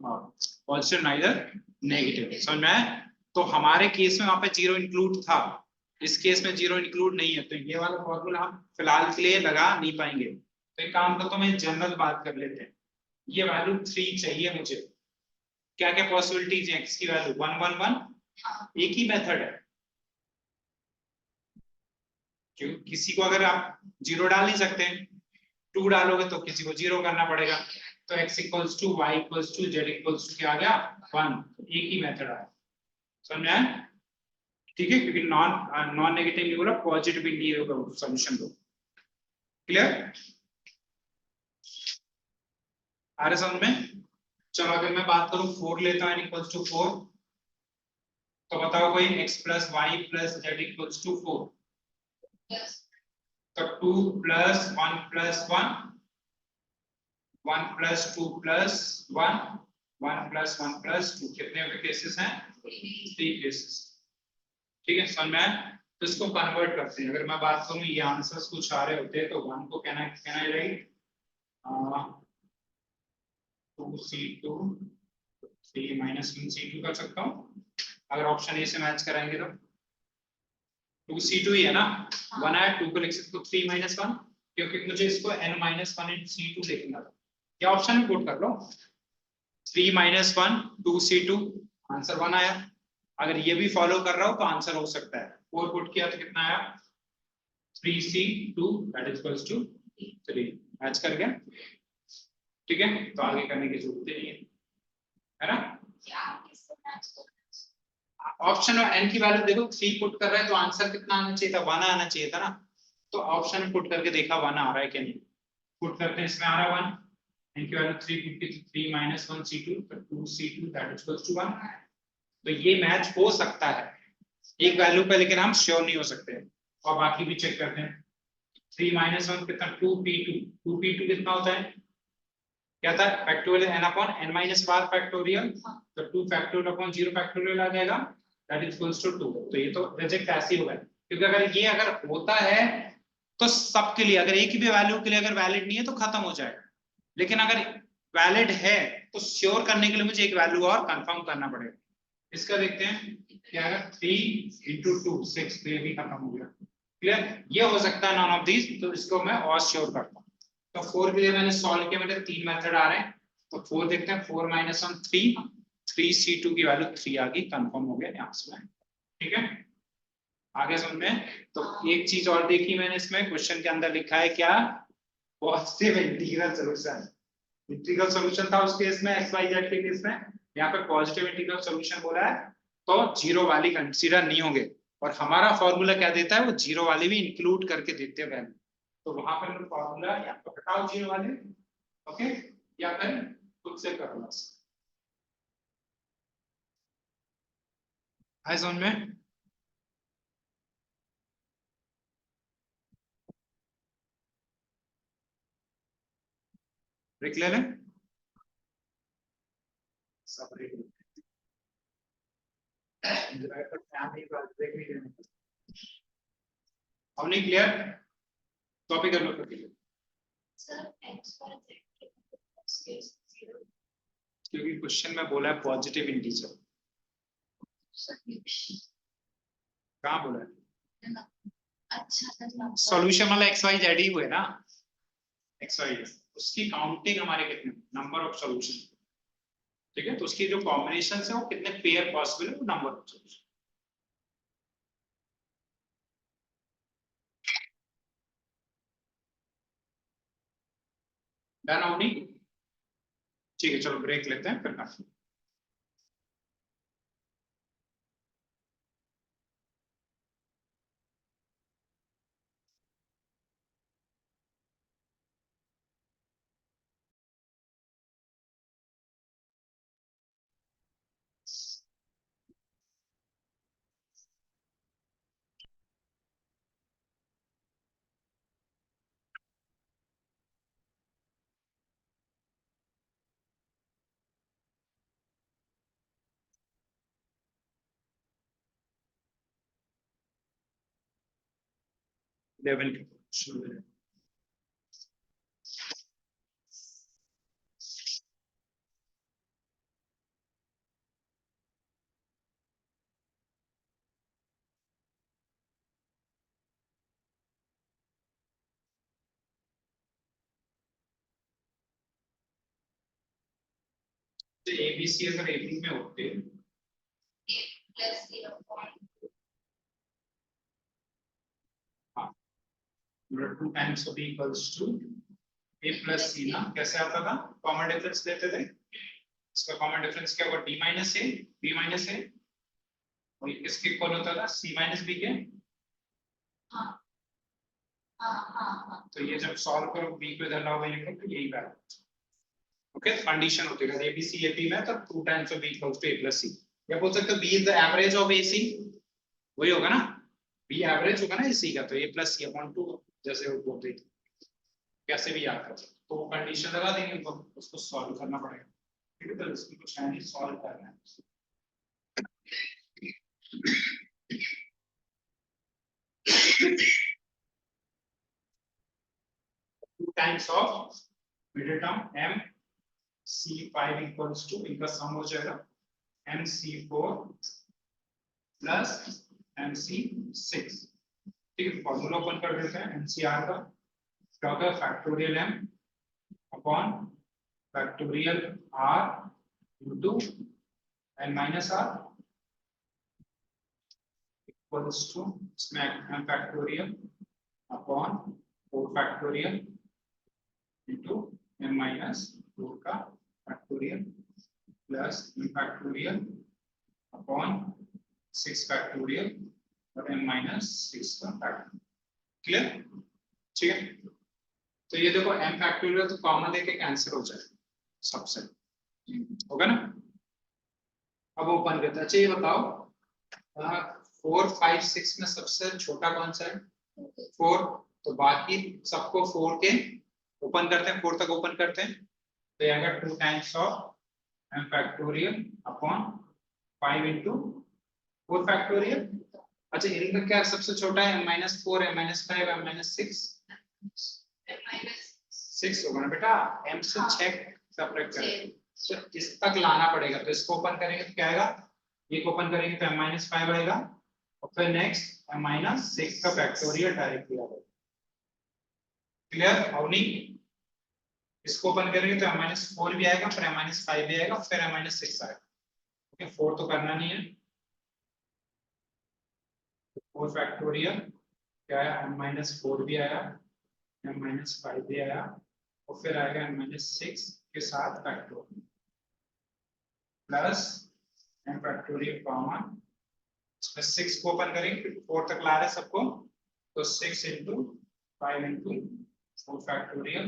Speaker 1: neither negative, समझ में आया? तो हमारे केस में वहां पे 0 इंक्लूड था, इस केस में 0 इंक्लूड नहीं है, तो ये वाला फॉर्मूला हम फिलहाल के लिए लगा नहीं पाएंगे। तो एक काम करता हूं, मैं जनरल बात कर लेते हैं। ये वैल्यू 3 चाहिए मुझे, क्या क्या पॉसिबिलिटीज है? x की वैल्यू 1 1 1, एक ही मेथड है, क्योंकि किसी को अगर आप 0 डाल नहीं सकते, 2 डालोगे तो किसी को 0 करना पड़ेगा। तो x equals to y equals to z equals to क्या आ गया? 1, एक ही मेथड आया, समझ में आया? ठीक है, क्योंकि नॉन नेगेटिव नहीं बोला, पॉजिटिव इंटीजर का सॉल्यूशन दो। क्लियर? आ रहा समझ में? चलो अगर मैं बात करूं 4 लेता हूं n इक्वल्स टू 4, तो बताओ कोई x plus Y plus Z equals to 4, तो 2 plus 1 plus 1, 1 plus 2 plus 1, 1 plus 1 plus 2, कितने केसेस हैं? 3 केसेस, ठीक है। समझ में आया? तो इसको कन्वर्ट करते हैं, अगर मैं बात करूं ये आंसर्स कुछ आ रहे होते हैं, तो 1 को कहना है राइट 2c2 3 माइनस 1c2 कर सकता हूं, अगर ऑप्शन ए से मैच कराएंगे तो 2c2 ही है ना, 1 आया, 2 को लिख सकते हो 3 माइनस 1, क्योंकि मुझे इसको n माइनस 1 इन c2 लिखना था, क्या ऑप्शन में पुट कर लो 3 माइनस 1 2c2, आंसर 1 आया। अगर ये भी फॉलो कर रहा हो तो आंसर हो सकता है, 4 पुट किया तो कितना आया? 3c2 that is equals to 3, match कर गया, ठीक है। तो आगे करने की जरूरत नहीं है ना? ऑप्शन में n की वैल्यू देखो 3 पुट कर रहा है, तो आंसर कितना आना चाहिए था? 1 आना चाहिए था ना। तो ऑप्शन में पुट करके देखा 1 आ रहा है कि नहीं, पुट करते हैं, इसमें आ रहा है 1, n की वैल्यू 3 पुट की, 3 माइनस 1 c2, तो 2c2 that is equals to 1। तो ये मैच हो सकता है एक वैल्यू पे, लेकिन हम श्योर नहीं हो सकते, और बाकी भी चेक करते हैं। 3 माइनस 1 कितना? 2p2, 2p2 कितना होता है? क्या था? Factorial n upon n minus बार फैक्टोरियल, तो 2 फैक्टोरियल अपॉन 0 फैक्टोरियल आ जाएगा, दैट इज इक्वल्स टू 2। तो ये तो रिजेक्ट ऐसे ही होगा, क्योंकि अगर होता है तो सबके लिए, अगर एक ही भी वैल्यू के लिए अगर वैलिड नहीं है तो खत्म हो जाएगा, लेकिन अगर वैलिड है तो श्योर करने के लिए मुझे एक वैल्यू और कंफर्म करना पड़ेगा। इसका देखते हैं क्या है, 3 into 2 6, तो ये भी खत्म हो गया। क्लियर, ये हो सकता है नॉन ऑफ दीज, तो इसको मैं और श्योर करता हूँ। तो 4 के लिए मैंने सॉल्व किया, मेरे 3 मेथड आ रहे हैं, तो 4 देखते हैं, 4 minus on 3 3c2 की वैल्यू 3 आ गई, कंफर्म हो गया यहाँ से। ठीक है, आगे समझ में। तो एक चीज और देखी मैंने इसमें, क्वेश्चन के अंदर लिखा है क्या, positive integral solution. Integral solution था उस केस में, एक्स वाई जेड के केस में, यहाँ पे पॉजिटिव इंटीग्रल सॉल्यूशन बोला है, तो जीरो वाली कंसीडर नहीं होंगे, और हमारा फॉर्मूला क्या देता है, वो जीरो वाली भी इंक्लूड करके देते हैं वैल्यू, तो वहां पर फॉर्मूला या तो हटाओ जीरो वाले, ओके, या फिर खुद से कर लो। है समझ में। ब्रेक ले लें, सब ब्रेक अब नहीं क्लियर, टॉपिक कर लो क्योंकि क्वेश्चन में बोला है पॉजिटिव इंटीजर, कहाँ बोला है, सॉल्यूशन वाला एक्स वाई जेड ही हुए ना, एक्स वाई उसकी काउंटिंग हमारे कितने, नंबर ऑफ सॉल्यूशन, ठीक है, तो उसकी जो कॉम्बिनेशन है वो कितने पेयर पॉसिबल है, वो नंबर ऑफ सॉल्यूशन। डन होनी, ठीक है, चलो ब्रेक लेते हैं फिर करते हैं। लेवल शुरू है। तो एबीसी अगर एबी में होते
Speaker 3: plus 0.2
Speaker 1: 2 times of b equals to a plus c ना, कैसे आता था, कॉमन डिफरेंस लेते थे, इसका कॉमन डिफरेंस क्या हुआ, d minus a b minus a, और ये किसके इक्वल होता था, c minus b के।
Speaker 3: हाँ हाँ हाँ हाँ,
Speaker 1: तो ये जब सॉल्व करो b को इधर लाओ ये तो यही वैल्यू, ओके, कंडीशन होती है एबीसी एपी में, तो 2 times of b equals to a plus c, या बोल सकते हो b is the average of ac, वही होगा ना, b एवरेज होगा ना ac का, तो a plus c upon 2 जैसे वो बोलते थे, कैसे भी याद कर सकते, तो वो कंडीशन लगा देंगे, तो उसको सॉल्व करना पड़ेगा, ठीक है, तो इसको कुछ नहीं सॉल्व करना है। 2 times of middle term m c5 equals to, इनका सम हो जाएगा mc4 प्लस mc6, ठीक है, फॉर्मूला ओपन कर देते हैं mcr का, क्या होता है, factorial m upon factorial r into n minus r equals to m factorial upon 4 factorial into m minus 4 का factorial plus m factorial upon 6 factorial और m minus 6 का factorial, क्लियर, ठीक है, तो ये देखो m factorial तो कॉमन लेके कैंसिल हो जाए सबसे, होगा ना। अब ओपन करते हैं, अच्छा ये बताओ 4 5 6 में सबसे छोटा कौन सा है, 4, तो बाकी सबको 4 के ओपन करते हैं, 4 तक ओपन करते हैं, तो ये आएगा 2 times of m factorial upon 5 into 4 factorial, अच्छा इनका क्या सबसे छोटा है -4 -5 -6 6 होगा ना बेटा, m से
Speaker 3: हाँ।
Speaker 1: 6 सेपरेट करें तो इस तक लाना पड़ेगा, तो इसको ओपन करेंगे तो क्या आएगा, ये को ओपन करेंगे तो m-5 आएगा और फिर नेक्स्ट m-6 का फैक्टोरियल डायरेक्टली आ जाएगा। क्लियर अवनी, इसको ओपन करेंगे तो m-4 भी आएगा, फिर m-5 भी आएगा, फिर m-6 आएगा। ओके 4 तो करना नहीं है, 4 फैक्टोरियल क्या है, m-4 भी आया, m-5 भी आया और फिर आएगा m-6 के साथ factorial plus m factorial common, इसमें 6 को ओपन करेंगे 4 तक ला रहे हैं सबको, तो 6 into 5 into 4 फैक्टोरियल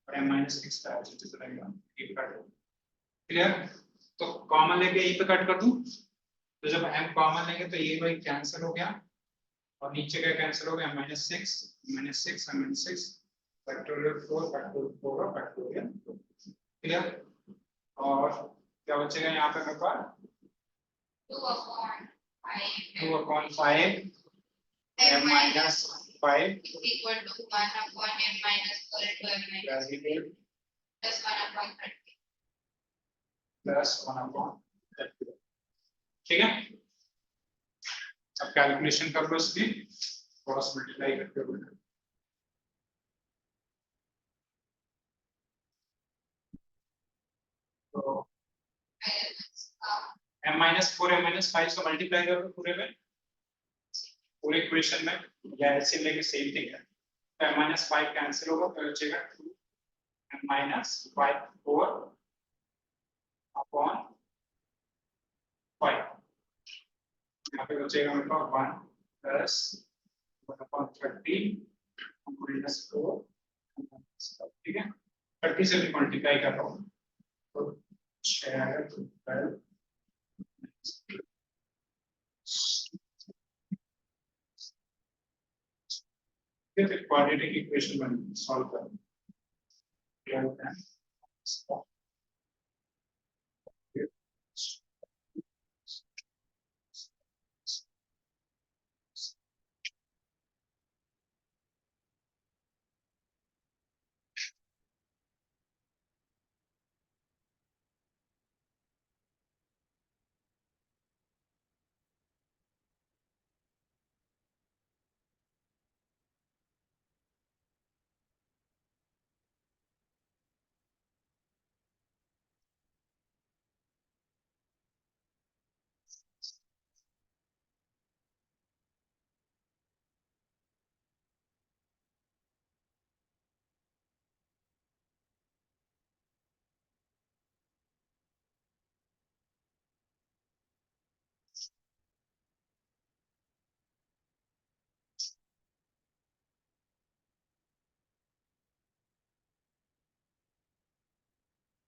Speaker 1: और m-6 का एज रहेगा ये फैक्टोरियल। क्लियर, तो कॉमन लेके यहीं पे कट कर दूं, तो जब m कॉमन लेंगे तो ये भाई कैंसिल हो गया और नीचे का कैंसिल हो गया, -6 -6 फैक्टोरियल 4 फैक्टोरियल 4 और फैक्टोरियल 4। क्लियर, और क्या बचेगा यहाँ पे मेरे पास 2/5 m-5
Speaker 3: equal to 1/n-4 into m-6 plus 1/30.
Speaker 1: Plus 1/30। ठीक है, अब कैलकुलेशन कर लो इसकी, क्रॉस मल्टीप्लाई करके बोलो। तो m-4 m-5 से मल्टीप्लाई कर लो पूरे में, पूरे इक्वेशन में, या ऐसे लेके सेम थिंग है, तो m-5 कैंसिल होगा तो बचेगा 2m-5 4 अपॉन 5, यहाँ पे बचेगा मेरे पास 1 प्लस 1/30 -4, ठीक है 30 से भी मल्टीप्लाई कर रहा हूँ तो 6 फिर क्वाड्रेटिक इक्वेशन बन सॉल्व कर क्या होता है,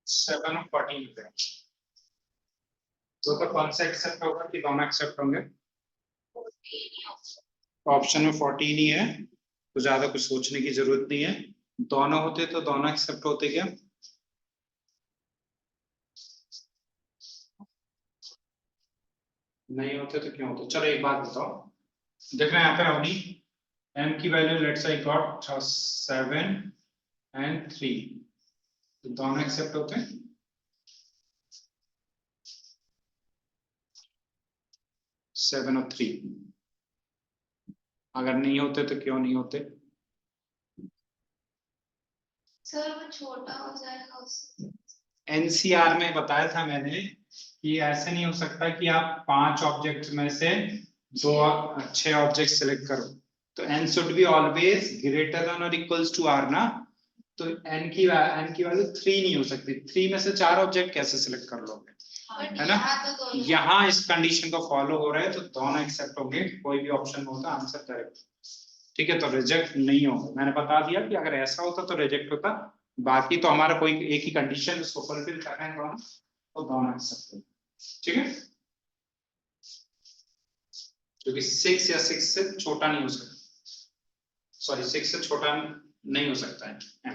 Speaker 1: 7 और 14 होते हैं, तो कौन सा एक्सेप्ट होगा कि दोनों एक्सेप्ट होंगे, ऑप्शन में 14 ही है, तो ज्यादा कुछ सोचने की जरूरत नहीं है, दोनों होते तो दोनों एक्सेप्ट होते क्या, नहीं होते तो क्यों होते, चलो एक बात बताओ, देखना यहाँ पे अवनी m की value let's say got 7 and 3, तो दोनों एक्सेप्ट होते हैं, 7 और 3, अगर नहीं होते तो क्यों नहीं होते,
Speaker 3: सर वो छोटा हो जाएगा उससे।
Speaker 1: एनसीआर में बताया था मैंने कि ऐसे नहीं हो सकता कि आप 5 ऑब्जेक्ट में से 6 ऑब्जेक्ट सिलेक्ट करो, तो n should be always greater than और इक्वल्स टू r ना, तो n की वैल्यू 3 नहीं हो सकती, 3 में से 4 ऑब्जेक्ट कैसे सिलेक्ट कर लोगे, है ना, यहाँ इस कंडीशन को फॉलो हो रहा है तो दोनों एक्सेप्ट होंगे, कोई भी ऑप्शन होता आंसर करेक्ट, ठीक है, तो रिजेक्ट नहीं होगा, मैंने बता दिया कि अगर ऐसा होता तो रिजेक्ट होता, बाकी तो हमारा कोई एक ही कंडीशन उसको फुलफिल कर रहे हैं दोनों, तो दोनों एक्सेप्ट होंगे, ठीक है, क्योंकि 6 या 6 से छोटा नहीं हो सकता, सॉरी 6 से छोटा नहीं हो सकता है m,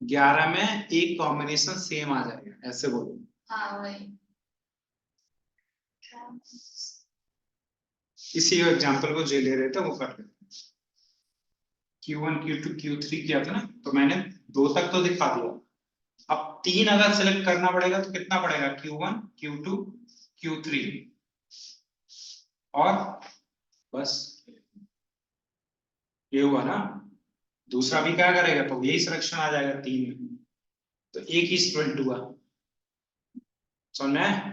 Speaker 1: 11 में एक कॉम्बिनेशन सेम आ जाएगा, ऐसे बोलो।
Speaker 3: हाँ वही।
Speaker 1: इसी एग्जांपल को जो ले रहे थे वो कर लेते। Q1 Q2 Q3 किया था ना, तो मैंने 2 तक तो दिखा दिया। अब 3 अगर सेलेक्ट करना पड़ेगा तो कितना पड़ेगा? Q1 Q2 Q3 और बस ये हुआ ना। दूसरा भी क्या करेगा? तो यही सिलेक्शन आ जाएगा 3 में, तो एक ही स्टूडेंट हुआ। समझ में?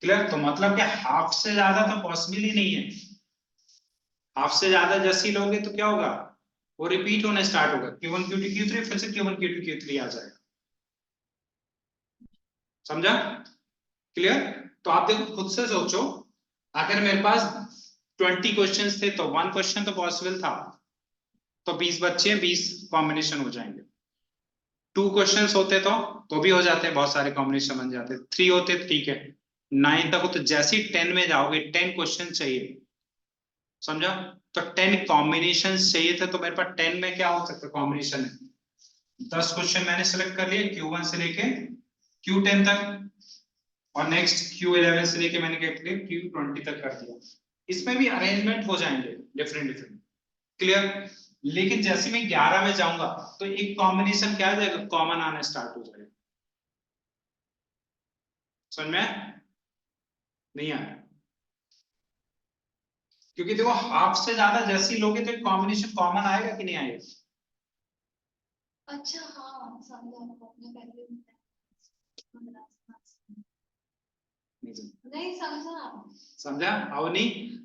Speaker 1: क्लियर? तो मतलब क्या, हाफ से ज्यादा तो पॉसिबल ही नहीं है। हाफ से ज्यादा जैसे ही लोगे तो क्या होगा? वो रिपीट होने स्टार्ट होगा। Q1 Q2 Q3 फिर से Q1 Q2 Q3 आ जाएगा। समझा? क्लियर? तो आप देखो, खुद से सोचो, अगर मेरे पास 20 क्वेश्चंस थे तो 1 क्वेश्चन तो पॉसिबल था, तो 20 बच्चे 20 कॉम्बिनेशन हो जाएंगे। 2 क्वेश्चंस होते तो भी हो जाते, बहुत सारे कॉम्बिनेशन बन जाते। 3 होते ठीक है, 9 तक हो, तो जैसे ही 10 में जाओगे 10 क्वेश्चन चाहिए। समझा? तो 10 कॉम्बिनेशन चाहिए थे, तो मेरे पास 10 में क्या हो सकता कॉम्बिनेशन है? 10 क्वेश्चन मैंने सेलेक्ट कर लिए Q1 से लेके Q10 तक, और नेक्स्ट Q11 से लेके मैंने क्या किया? Q20 तक कर दिया। इसमें भी अरेंजमेंट हो जाएंगे डिफरेंट डिफरेंट। क्लियर? लेकिन जैसे मैं 11 में जाऊंगा तो एक कॉम्बिनेशन क्या आ जाएगा? कॉमन आना स्टार्ट हो जाएगा। समझ में नहीं आया? क्योंकि देखो, हाफ से ज्यादा जैसे ही लोगे तो एक कॉम्बिनेशन कॉमन आएगा कि नहीं आएगा?
Speaker 3: अच्छा हाँ समझा, आपने पहले बताया। नहीं समझा।
Speaker 1: समझा? आओ नहीं?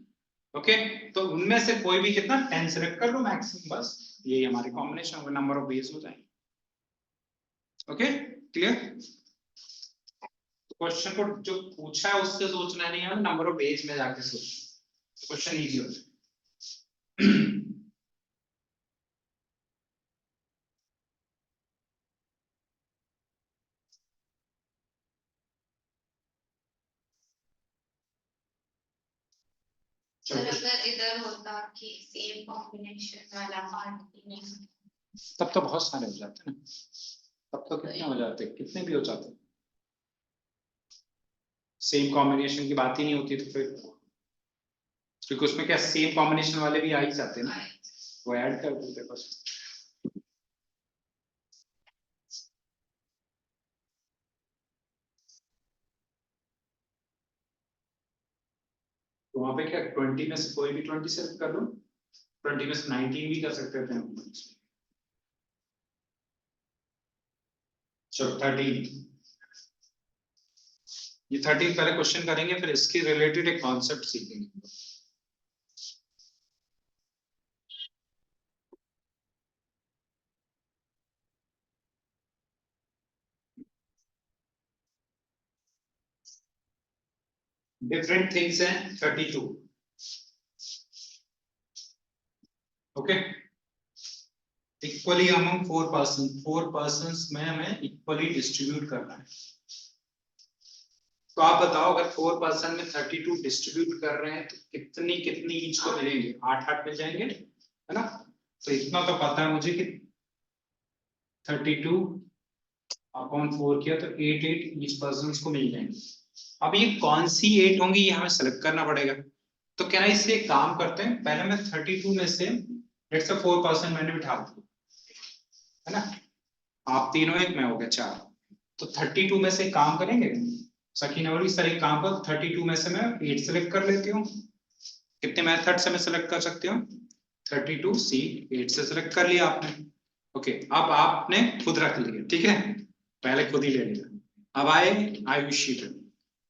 Speaker 1: ओके, तो उनमें से कोई भी कितना 10 सेलेक्ट कर लो मैक्सिमम, बस ये हमारे कॉम्बिनेशन होगा, नंबर ऑफ बेस हो जाएंगे। Okay, clear? क्वेश्चन को जो पूछा है उससे सोचना नहीं है, नंबर ऑफ बेस में जाके सोच, क्वेश्चन इजी हो जाए।
Speaker 3: सर अगर इधर होता कि सेम कॉम्बिनेशन वाला पार्ट ही नहीं,
Speaker 1: तब तो बहुत सारे हो जाते हैं ना। तब तो कितने हो जाते, कितने भी हो जाते, सेम कॉम्बिनेशन की बात ही नहीं होती, तो फिर क्योंकि उसमें क्या सेम कॉम्बिनेशन वाले भी आ ही जाते हैं ना, वो ऐड कर देते बस। तो वहां पे क्या 20 में से कोई भी 20 सेलेक्ट कर लो, 20 में से 19 भी कर सकते थे हम। चलो 13, ये 13 पहले क्वेश्चन करेंगे, फिर इसके रिलेटेड एक कॉन्सेप्ट सीखेंगे। डिफरेंट थिंग्स हैं 32। ओके, इक्वली अमंग 4 पर्सन में हमें इक्वली डिस्ट्रीब्यूट करना है। तो आप बताओ, अगर 4 पर्सन में 32 डिस्ट्रीब्यूट कर रहे हैं तो कितनी कितनी ईच को मिलेंगे? 8 मिल जाएंगे, है ना? तो इतना तो पता है मुझे कि 32 अपॉन 4 किया तो 8 ईच पर्सन को मिल जाएंगे। अब ये कौन सी 8 होंगी, ये हमें सेलेक्ट करना पड़ेगा। तो क्या इससे एक काम करते हैं, पहले मैं 32 में से लेट्स से 4 पर्सन मैंने बिठा दिया, है ना? आप तीनों एक, मैं हो गया 4। तो 32 में से काम करेंगे सकीना और सर, एक काम करो, 32 में से मैं 8 सेलेक्ट कर लेती हूँ। कितने मेथड से मैं सेलेक्ट कर सकती हूँ? 32C 8 से सेलेक्ट कर लिया आपने। ओके, अब आपने खुद रख लिया, ठीक है, पहले खुद ही ले लिया। अब आए आई शीट,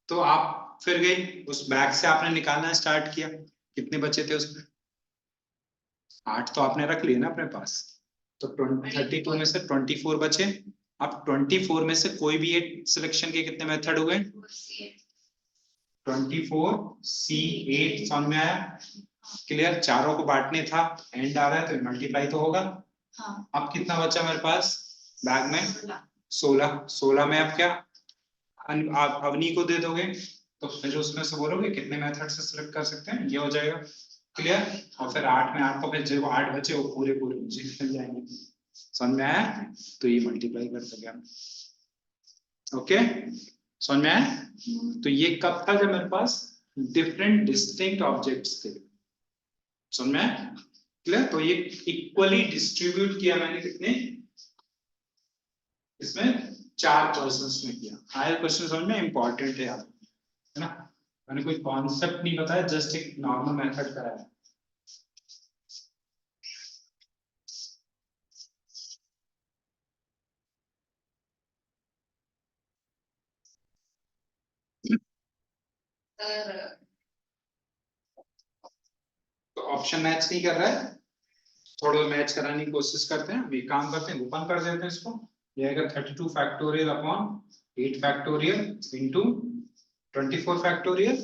Speaker 1: तो आप फिर गए उस बैग से, आपने निकालना स्टार्ट किया। कितने बचे थे उसमें? 8 तो आपने रख लिए ना अपने पास, तो 32 में से 24 बचे। अब 24 में से कोई भी एक सिलेक्शन के कितने मेथड हुए? 24C8, समझ में आया? क्लियर? चारों को बांटने था, एंड आ रहा है तो मल्टीप्लाई तो होगा।
Speaker 3: हाँ।
Speaker 1: अब कितना बचा मेरे पास बैग में? 16 में अब क्या आप अवनी को दे दोगे, तो फिर उसमें से बोलोगे कितने मेथड से सिलेक्ट कर सकते हैं, ये हो जाएगा। क्लियर? और फिर 8 में 8 तो फिर जो 8 बचे वो पूरे पूरे मुझे मिल जाएंगे। समझ में आया? तो ये मल्टीप्लाई कर सके हम। ओके, समझ में आया? तो ये कब था? जब मेरे पास डिफरेंट डिस्टिंक्ट ऑब्जेक्ट्स थे। समझ में आया? क्लियर? तो ये इक्वली डिस्ट्रीब्यूट किया मैंने कितने, इसमें 4 पर्सन्स में किया। आया क्वेश्चन समझ में? इंपॉर्टेंट है यार, है ना? मैंने कोई कॉन्सेप्ट नहीं बताया, जस्ट एक नॉर्मल मेथड कराया।
Speaker 3: सर
Speaker 1: तो ऑप्शन मैच नहीं कर रहा है, थोड़ा मैच कराने की कोशिश करते हैं। हम एक काम करते हैं, ओपन कर देते हैं इसको। ये आएगा 32 factorial upon 8 factorial into 24 factorial,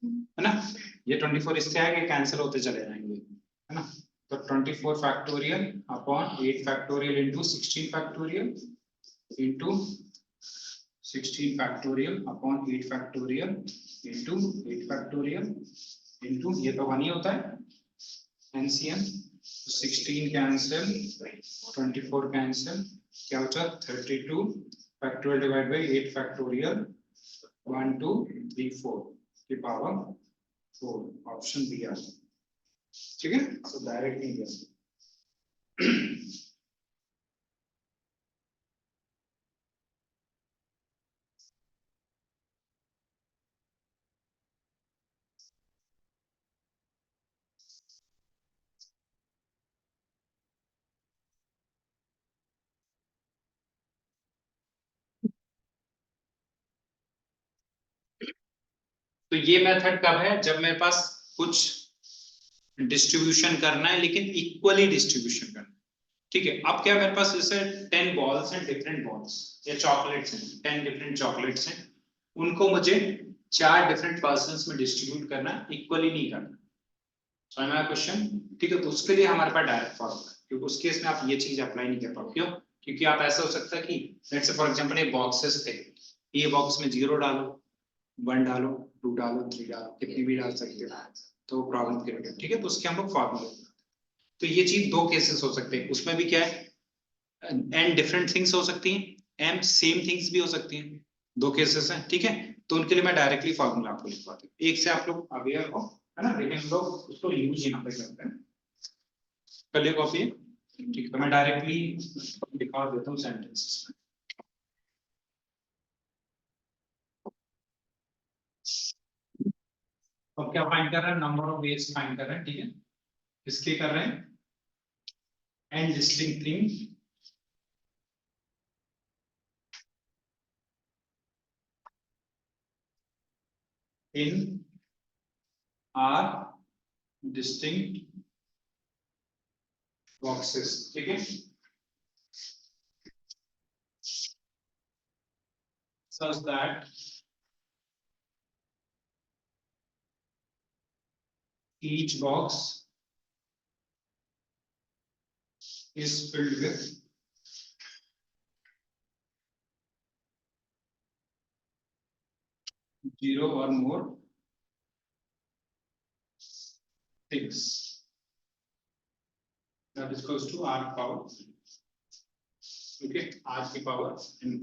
Speaker 1: है ना? ये 24 इससे आगे कैंसिल होते चले जाएंगे, है ना? तो 24 factorial upon 8 factorial into 16 factorial into 16 factorial upon 8 factorial into 8 factorial into, ये तो 1 ही होता है एनसीएम। 16 कैंसिल, 24 कैंसिल, क्या बचा? 32 फैक्टोरियल डिवाइड बाय 8 फैक्टोरियल 1 2 3 4 की पावर 4। ऑप्शन बी आ, ठीक है? तो डायरेक्ट नहीं गया। तो ये मेथड कब है? जब मेरे पास कुछ डिस्ट्रीब्यूशन करना है लेकिन इक्वली डिस्ट्रीब्यूशन करना है। ठीक है, अब क्या मेरे पास जैसे 10 बॉल्स हैं, डिफरेंट बॉल्स या चॉकलेट्स हैं, 10 डिफरेंट चॉकलेट्स हैं, उनको मुझे 4 डिफरेंट पर्सन्स में डिस्ट्रीब्यूट करना है, इक्वली नहीं करना। समझ में आया क्वेश्चन? ठीक है, तो उसके लिए हमारे पास डायरेक्ट फॉर्मूला है, क्योंकि उस केस में आप ये चीज अप्लाई नहीं कर पाओ। क्यों? क्योंकि आप ऐसा हो सकता है कि लेट्स से फॉर एग्जांपल ये बॉक्सेस थे, ये बॉक्स में 0 डालो, 1 डालो, 2 डालो, 3 डालो, कितनी भी डाल सकते हो, तो प्रॉब्लम क्रिएट है। ठीक है, तो उसके हम लोग फॉर्मूला, तो ये चीज 2 केसेस हो सकते हैं, उसमें भी क्या है, एन डिफरेंट थिंग्स हो सकती हैं, एम सेम थिंग्स भी हो सकती हैं, 2 केसेस हैं। ठीक है, तो उनके लिए मैं डायरेक्टली फॉर्मूला आपको लिखवाता हूँ, एक से आप लोग अवेयर हो, है ना? लेकिन हम लोग उसको यूज यहाँ पे करते हैं। कर लिया कॉपी? ठीक है, तो मैं डायरेक्टली दिखा देता हूँ सेंटेंसेस में। अब क्या फाइंड कर रहे हैं? नंबर ऑफ वेज फाइंड कर रहे हैं। ठीक है, किसके कर रहे हैं? And distinct thing in are distinct boxes. ठीक है, such that each box is filled with zero or more things. That is equals to r power. Okay, r की power n।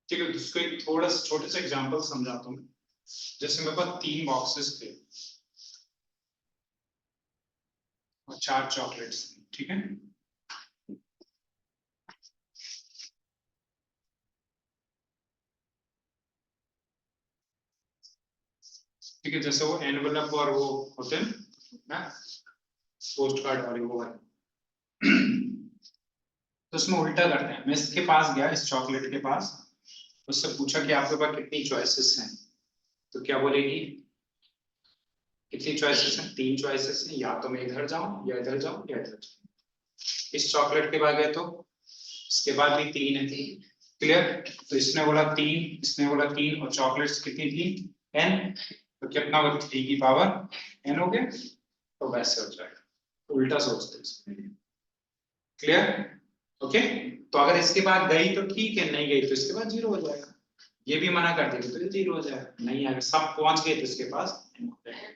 Speaker 1: ठीक है, इसको एक थोड़ा सा छोटे से एग्जांपल समझाता हूँ। जैसे मेरे पास 3 बॉक्सेस थे और 4 चॉकलेट्स थे। ठीक है, ठीक है, जैसे वो एनवेलप और वो होते हैं ना, पोस्ट कार्ड वाले, वो वाले। तो उसमें उल्टा करते हैं। मैं इसके पास गया, इस चॉकलेट के पास, उससे पूछा कि आपके पास कितनी चॉइसेस हैं, तो क्या बोलेगी कितनी चॉइसेस हैं? 3 चॉइसेस हैं, या तो मैं इधर जाऊं या इधर जाऊं या इधर जाऊं। इस चॉकलेट के बाद गए तो इसके बाद भी 3 है। क्लियर? तो इसने बोला 3, इसने बोला 3, और चॉकलेट्स कितनी थी? n। तो कितना होगा? 3 की पावर n हो गया। तो वैसे हो जाएगा, उल्टा सोचते हैं। क्लियर? ओके। तो अगर इसके बाद गई तो ठीक है, नहीं गई तो इसके बाद 0 हो जाएगा। ये भी मना कर देगी तो ये 0 हो जाएगा। नहीं अगर सब पहुंच गए तो इसके पास n हो जाएगा।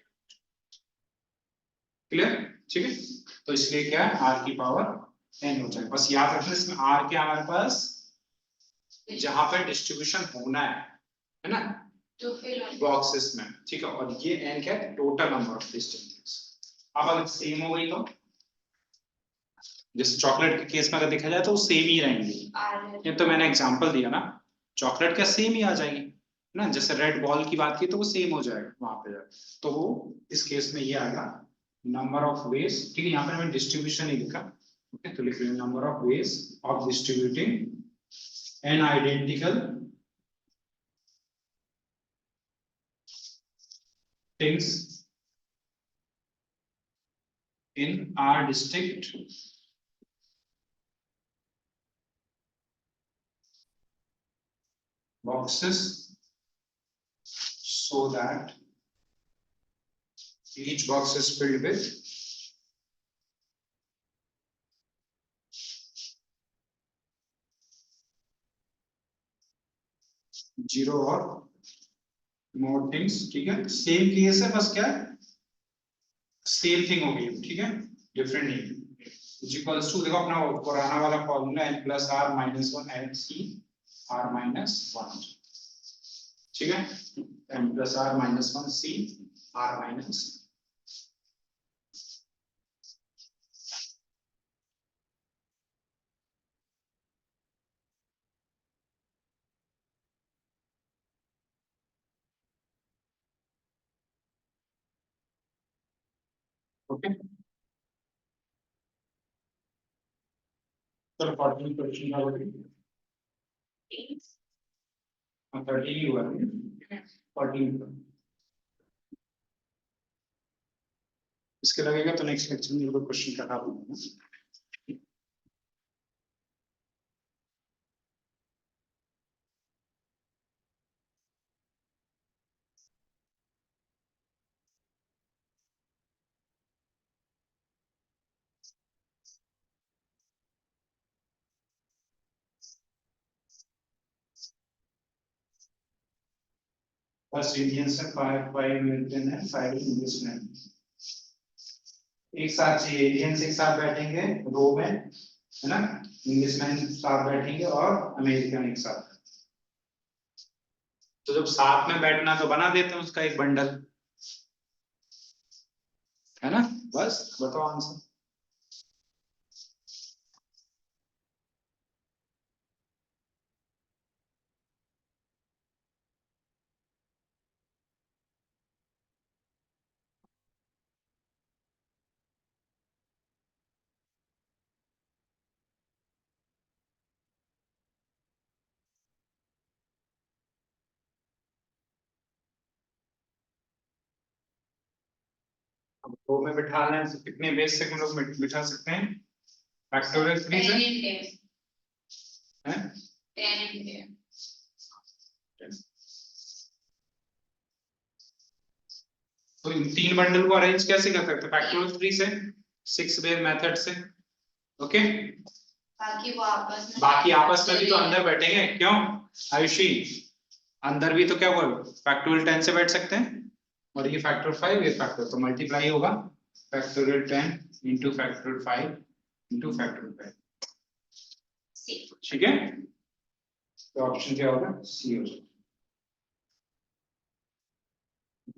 Speaker 1: क्लियर? ठीक है। तो इसलिए क्या है, r की पावर n हो जाएगा। बस याद रखना इसमें r क्या हमारे पास जहां पे डिस्ट्रीब्यूशन होना है ना,
Speaker 3: तो फिर
Speaker 1: बॉक्सेस में। ठीक है। और ये n क्या है? Total number of distributions. अब अगर सेम हो गई तो जैसे चॉकलेट के केस में अगर देखा जाए तो सेम ही रहेंगे। ये तो मैंने एग्जांपल दिया ना, चॉकलेट क्या सेम ही आ जाएगी ना। जैसे रेड बॉल की बात की तो वो सेम हो जाएगा वहां पे जाकर। तो वो इस केस में ये आएगा नंबर ऑफ वेज। ठीक है, यहाँ पर मैंने डिस्ट्रीब्यूशन ही लिखा। ओके, तो लिख रहे हैं number of ways of distributing N identical things in our district boxes so that each box is filled with zero or more things। ठीक है, सेम केस है, बस क्या है सेम थिंग हो गई। ठीक है, डिफरेंट नहीं। इक्वल्स टू देखो अपना पुराना वाला formula n plus are minus one N C R minus one. ठीक है, n plus are minus one C R minus. Okay, चलो 14 क्वेश्चन का 13 हुआ है 14। इसके लगेगा तो नेक्स्ट लेक्चर में कोई क्वेश्चन का हल होगा। बस इंडियन से 5 अमेरिकन है, 5 इंग्लिश में। एक साथ चाहिए, इंडियंस एक साथ बैठेंगे रो में, है ना, इंग्लिशमैन साथ बैठेंगे और अमेरिकन एक साथ। तो जब साथ में बैठना तो बना देते हैं उसका एक बंडल, है ना। बस बताओ आंसर। अब रो में बिठाना है तो कितने बेस से हम लोग बिठा सकते हैं? फैक्टोरियल 3 से
Speaker 3: 10
Speaker 1: हैं?
Speaker 3: 10
Speaker 1: तो इन 3 बंडल को अरेंज कैसे कर सकते हैं? फैक्टोरियल 3 से, 6 वे मेथड से। ओके, बाकी आपस में भी तो अंदर बैठेंगे, क्यों आयुषी? अंदर भी तो क्या बोल फैक्टोरियल 10 से बैठ सकते हैं, और ये फैक्टर 5, ये फैक्टर, तो मल्टीप्लाई होगा factorial 10 into factorial 5 into factorial 5। ठीक है, तो ऑप्शन क्या होगा? सी हो जाएगा।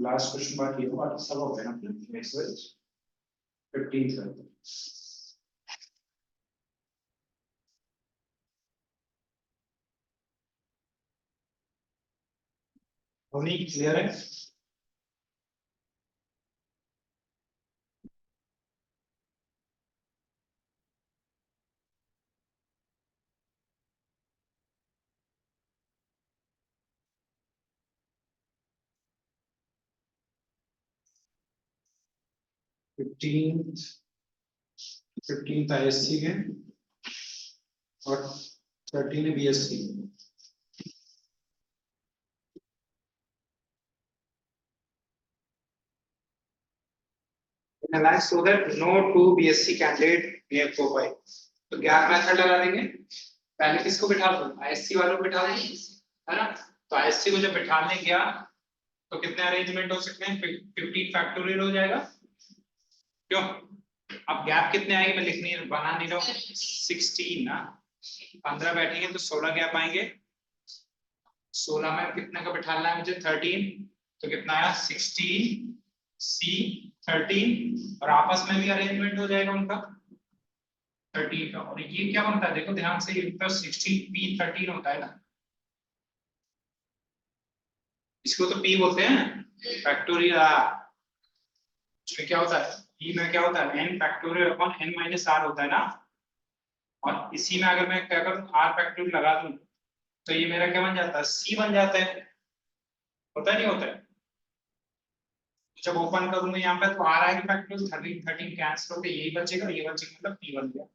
Speaker 1: लास्ट क्वेश्चन बाकी है, बाकी सब हो गया ना। नेक्स्ट पेज 15 होनी क्लियर है? 15 ISC के और 13 है BSc। Analyze so that no two BSc candidate may qualify। तो गैप मेथड लगा देंगे। पहले किसको बिठा दो? ISC वालों को बिठा देंगे, है ना? तो ISC को जब बिठाने गया तो कितने अरेंजमेंट हो सकते हैं? 15 फैक्टोरियल हो जाएगा। क्यों? अब गैप कितने आएंगे? मैं लिखने बना नहीं रहा हूँ। 16 ना, 15 बैठेंगे तो 16 गैप आएंगे। 16 में कितने का बिठाना है मुझे? 13। तो कितना आया? 16 C 13 और आपस में भी अरेंजमेंट हो जाएगा उनका 13 का। और ये क्या बनता है? देखो ध्यान से, ये 16 P 13 होता है ना, इसको तो P बोलते हैं फैक्टोरियल। इसमें क्या होता है? P में क्या होता है? n factorial upon n minus r होता है ना। और इसी में अगर मैं क्या करूं, r फैक्टोरियल लगा दूं तो ये मेरा क्या बन जाता है? C बन जाता है। होता नहीं होता है? जब ओपन करूंगा यहाँ पे तो r आएगा फैक्टोरियल, 13 कैंसिल होकर यही बचेगा, ये बचेगा, मतलब P बन गया।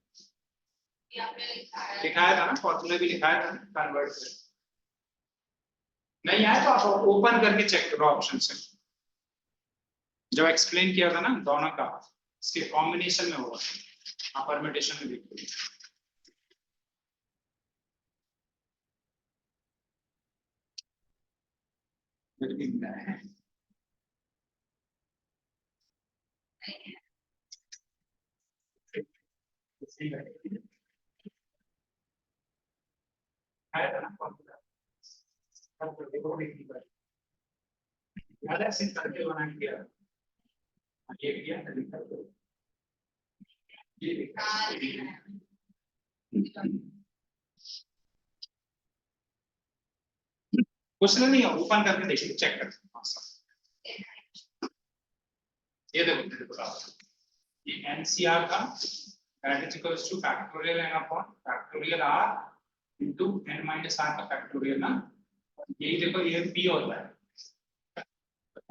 Speaker 1: लिखाया था ना, फॉर्मूला भी लिखाया था कन्वर्ट कर। नहीं आया तो आप ओपन करके चेक करो ऑप्शन से, जब एक्सप्लेन किया था ना दोनों का, इसके कॉम्बिनेशन में होगा, आप परम्यूटेशन में देखिए। आया था ना फॉर्मूला, याद है? सिर्फ सर्कल बना के किया, ये किया लिखा तो ये लिखा। कुछ नहीं है, ओपन करके देखिए, चेक करके। ये देखो ये NCR का that is equals to factorial n upon factorial r into n minus r का factorial ना, यही देखो ये P होता है।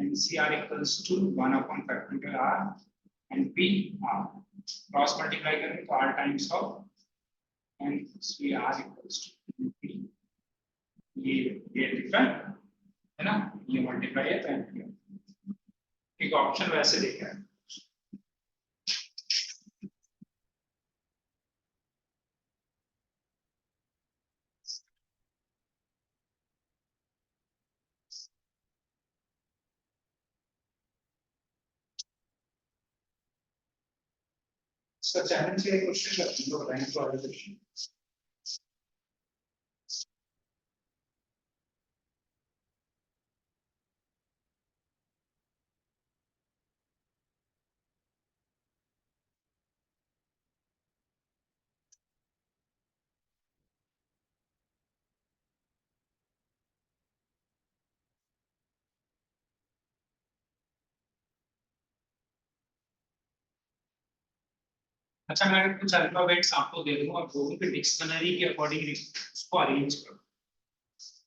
Speaker 1: NCR equals to 1 upon factorial r and P r cross multiply करेंगे तो r times of n CR equals to P। ये डिफरेंट है ना, ये मल्टीप्लाई है तो n एक ऑप्शन वैसे देखा है। इसका चैलेंज के क्वेश्चन करते हैं तो बताएंगे तो आगे क्वेश्चन। अच्छा, मैं कुछ अल्फाबेट्स आपको दे दूंगा और दोनों के डिक्शनरी के अकॉर्डिंग उसको अरेंज करो।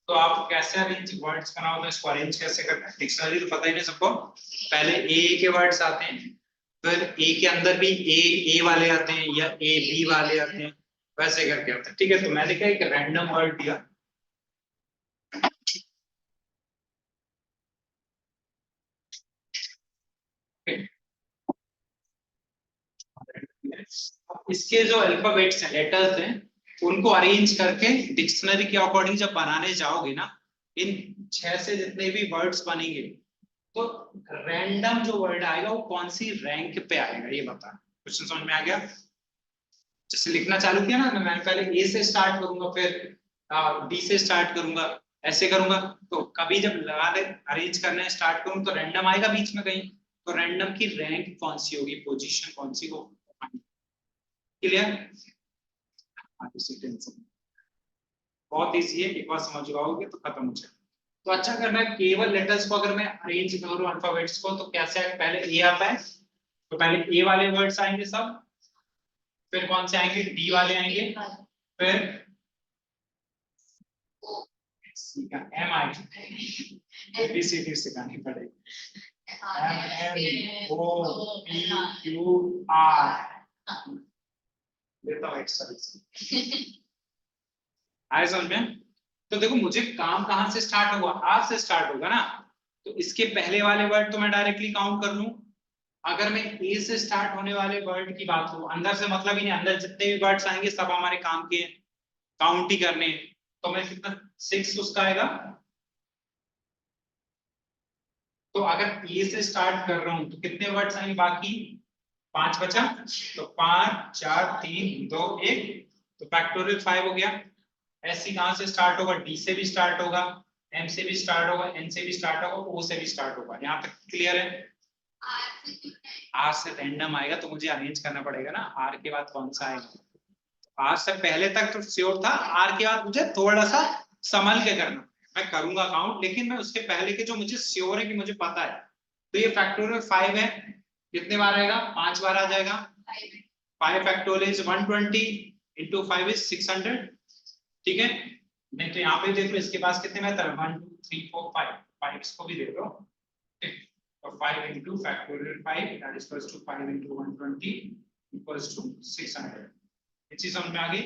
Speaker 1: तो आप कैसे अरेंज वर्ड्स बनाओ, तो इसको अरेंज कैसे करना है? डिक्शनरी तो पता ही नहीं सबको। पहले ए के वर्ड्स आते हैं, फिर ए के अंदर भी ए वाले आते हैं या ए बी वाले आते हैं, वैसे करके आते हैं। ठीक है, तो मैंने क्या एक रैंडम वर्ड दिया, इसके जो अल्फाबेट्स हैं, लेटर्स हैं, उनको अरेंज करके डिक्शनरी के अकॉर्डिंग जब बनाने जाओगे ना, इन 6 से जितने भी वर्ड्स बनेंगे तो रैंडम जो वर्ड आएगा वो कौन सी रैंक पे आएगा, ये बता। क्वेश्चन समझ में आ गया? जैसे लिखना चालू किया ना, मैं पहले ए से स्टार्ट करूंगा, फिर डी से स्टार्ट करूंगा, ऐसे करूंगा। तो कभी जब लगाने अरेंज करना स्टार्ट करूं तो रैंडम आएगा बीच में कहीं, तो रैंडम की रैंक कौन सी होगी, पोजीशन कौन सी हो। क्लियर? बहुत इजी है, एक बार समझ जाओगे तो खत्म हो जाएगा। तो अच्छा करना है, केवल लेटर्स को अगर मैं अरेंज करूं अल्फाबेट्स को, तो कैसे आएगा? पहले ए आता है तो पहले ए वाले वर्ड्स आएंगे सब, फिर कौन से आएंगे? डी वाले आएंगे, फिर सी का एम आएगा, एबीसीडी सिखानी पड़ेगी। MNOPQR लेता हूँ एक्स्ट्रा आए समझ में। तो देखो मुझे काम कहाँ से स्टार्ट होगा, आर से स्टार्ट होगा ना, तो इसके पहले वाले वर्ड तो मैं डायरेक्टली काउंट कर लूं। अगर मैं ए से स्टार्ट होने वाले वर्ड की बात करूं, अंदर से मतलब ही नहीं, अंदर जितने भी वर्ड्स आएंगे सब हमारे काम के काउंट ही करने हैं। तो मैं कितना 6 उसका आएगा। तो अगर ए से स्टार्ट कर रहा हूं तो कितने वर्ड्स आएंगे बाकी, 5 बचा। तो 5 4 3 2 1, तो फैक्टोरियल 5 हो गया। ऐसी कहां से स्टार्ट होगा, डी से भी स्टार्ट होगा, एम से भी स्टार्ट होगा, एन से भी स्टार्ट होगा, ओ से भी स्टार्ट होगा। यहाँ तक क्लियर है। आर से रैंडम आएगा तो मुझे अरेंज करना पड़ेगा ना, आर के बाद कौन सा आएगा। आर से पहले तक तो श्योर था, आर के बाद मुझे थोड़ा सा संभल के करना। मैं करूंगा काउंट, लेकिन मैं उसके पहले के जो मुझे श्योर है कि मुझे पता है। तो ये फैक्टोरियल 5 है, कितने बार आएगा, 5 बार आ जाएगा। 5 फैक्टोरियल इज 120 into 5 is 600। ठीक है, नहीं तो यहाँ पे देख लो इसके पास कितने मेथड है, 1 2 3 4 5, 5 इसको भी देख लो। और 5 into factorial 5 that is equals to 5 into 120 equals to 600। ये चीज समझ में आ गई।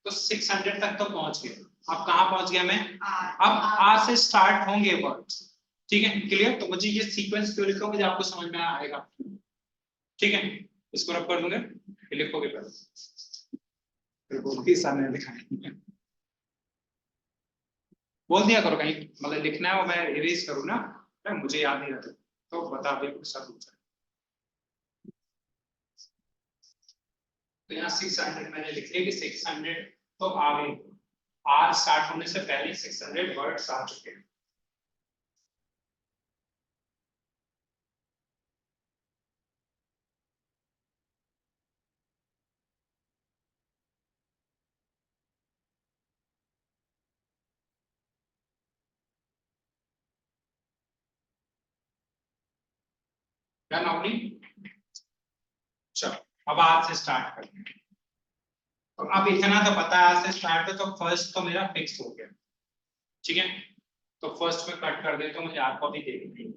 Speaker 1: तो 600 तक तो पहुंच गए। अब कहाँ पहुंच गया मैं, अब आर से स्टार्ट होंगे वर्ड्स। ठीक है, क्लियर। तो मुझे ये सीक्वेंस क्यों लिखा मुझे आपको समझ में आएगा। ठीक है, इसको रब कर दूंगे, लिखोगे पहले बोल सामने दिखाएंगे, बोल दिया करो कहीं, मतलब लिखना है और मैं इरेज करूँ ना, तो मुझे याद नहीं रहता तो बता दे सब कुछ। तो यहाँ 600 मैंने लिख दिया कि 600 तो आ गए। आर स्टार्ट होने से पहले 600 वर्ड्स आ चुके हैं। डन होगी। चलो अब आज से स्टार्ट करते हैं। तो अब इतना तो पता है आज से स्टार्ट है, तो फर्स्ट तो मेरा फिक्स हो गया। ठीक है, तो फर्स्ट में कट कर दे तो मुझे आर कॉपी देखनी है।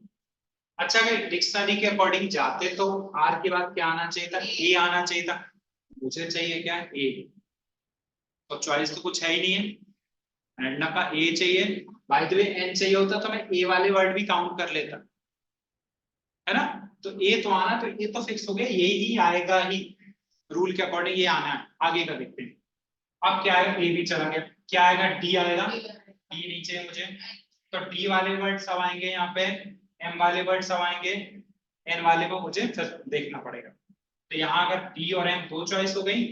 Speaker 1: अच्छा, अगर डिक्शनरी के अकॉर्डिंग जाते तो आर के बाद क्या आना चाहिए था, ए आना चाहिए था। मुझे चाहिए क्या, ए। तो चॉइस तो कुछ है ही नहीं है, एंड का ए चाहिए। बाय द वे एन चाहिए होता तो मैं ए वाले वर्ड भी काउंट कर लेता, है ना। तो ए तो आना, तो ए तो फिक्स हो गया, यही ही आएगा ही, रूल के अकॉर्डिंग ये आना है। आगे का देखते हैं। अब क्या आएगा, ए भी चला गया, क्या आएगा, डी आएगा। डी नहीं चाहिए मुझे, तो डी वाले वर्ड सब आएंगे यहाँ पे, एम वाले वर्ड सब आएंगे, एन वाले को मुझे फिर देखना पड़ेगा। तो यहाँ अगर डी और एम दो चॉइस हो गई,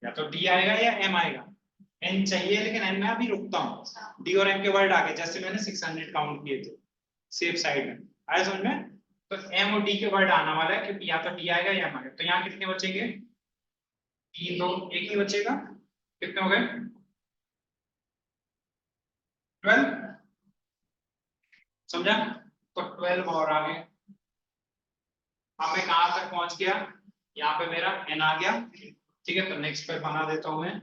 Speaker 1: या तो डी आएगा या एम आएगा। एन चाहिए लेकिन एन में अभी रुकता हूँ, डी और एम के वर्ड आगे, जैसे मैंने 600 काउंट किए थे सेफ साइड में, आया समझ में। तो एम और डी के वर्ड आने वाला है, क्योंकि या तो डी आएगा या एम आएगा। तो यहाँ कितने बचेंगे, 3 2 1 ही बचेगा। कितने हो गए, 12। समझा, तो 12 और आ गए। अब मैं कहां तक पहुंच गया, यहाँ पे मेरा एन आ गया। ठीक है, तो नेक्स्ट पे बना देता हूं मैं।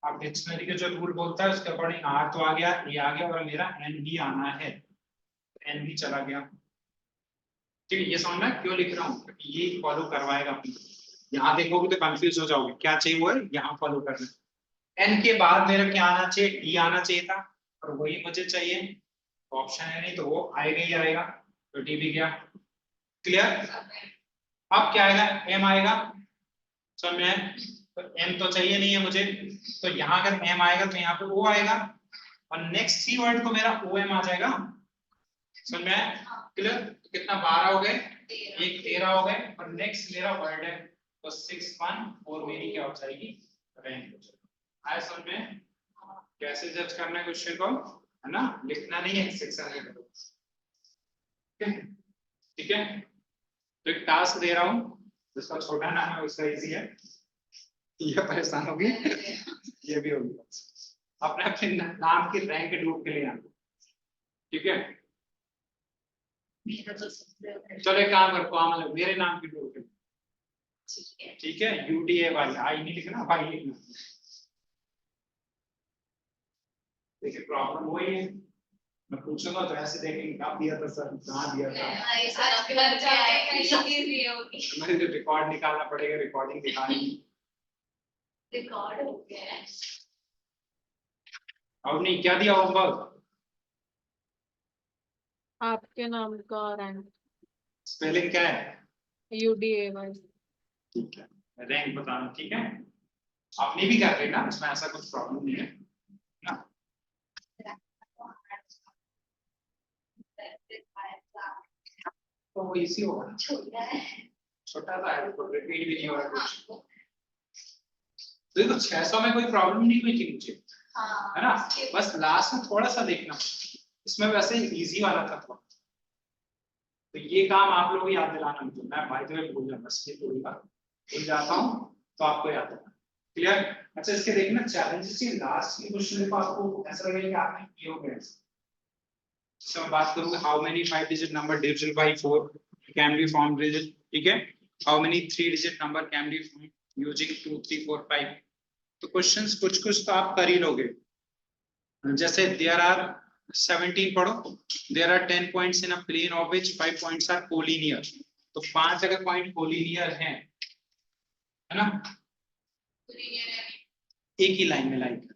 Speaker 1: अब डिक्शनरी के जो रूल बोलता है उसके अकॉर्डिंग आर तो आ गया, ए आ गया, और मेरा एन भी आना है, एन भी चला गया। ठीक है, ये समझना क्यों लिख रहा हूँ, क्योंकि ये फॉलो करवाएगा अपनी। यहाँ देखोगे तो कंफ्यूज हो जाओगे, क्या चाहिए वो है यहाँ फॉलो करना। एन के बाद मेरा क्या आना चाहिए, डी आना चाहिए था, और वही मुझे चाहिए। ऑप्शन है नहीं तो वो आएगा ही आएगा, तो डी भी गया। क्लियर। अब क्या आएगा, एम आएगा। समझ में, तो एम तो चाहिए नहीं है मुझे, तो यहाँ अगर एम आएगा तो यहाँ पे ओ आएगा, और नेक्स्ट ही वर्ड तो मेरा ओ एम आ जाएगा। समझ में, क्लियर। तो कितना 12 हो गए, एक 13 हो गए, और नेक्स्ट मेरा वर्ड है तो 6 1 4 मेरी क्या हो जाएगी, रैंक हो जाएगी। आया समझ में, कैसे जज करना है क्वेश्चन को, है ना, लिखना नहीं है 600। ठीक है, तो एक टास्क दे रहा हूँ, जिसका छोटा नाम है उसका इजी है, ये परेशान होगी, ये भी होगी। अपने अपने नाम की रैंक ढूंढ के लिए आना। ठीक है, चलो एक काम करो, मतलब मेरे नाम की ढूंढ के। ठीक है, यूडीए वाई, आई नहीं लिखना, वाई लिखना। देखिए प्रॉब्लम वही है, मैं पूछूंगा तो ऐसे देखेंगे कब दिया था सर, कहाँ दिया था। मुझे रिकॉर्ड निकालना पड़ेगा, रिकॉर्डिंग दिखानी।
Speaker 3: रिकॉर्ड हो गया है।
Speaker 1: और नहीं क्या दिया होमवर्क?
Speaker 2: आपके नाम का रैंक
Speaker 1: स्पेलिंग क्या है?
Speaker 2: UDAY।
Speaker 1: ठीक है, रैंक बताना, ठीक है। आपने भी कर लेना, इसमें ऐसा कुछ प्रॉब्लम नहीं है ना। तो वो इजी होगा, छोटा सा है, तो रिपीट भी नहीं हो रहा कुछ। देखो 600 में कोई प्रॉब्लम नहीं हुई थी मुझे, है ना। बस लास्ट में थोड़ा सा देखना, इसमें वैसे इजी वाला था थोड़ा। तो ये काम आप लोग याद दिलाना मुझे, मैं भाई तुम्हें भूल जाऊंगा, बस ये थोड़ी बात भूल जाता हूँ तो आपको याद है। क्लियर? अच्छा इसके देखना चैलेंजेस के लास्ट के क्वेश्चन देखो, आपको ऐसा लगेगा कि आपने किए होंगे। जैसे मैं बात करूंगा how many 5 digit number divisible by 4 can be formed digit, ठीक है। How many 3 digit number can be formed using 2 3 4 5। तो क्वेश्चंस कुछ कुछ तो आप कर ही लोगे। जैसे देयर आर 17 पढ़ो, there are 10 points in a plane of which 5 points are collinear. तो 5 अगर पॉइंट कोलिनियर हैं, है ना, एक ही लाइन में लाइन कर,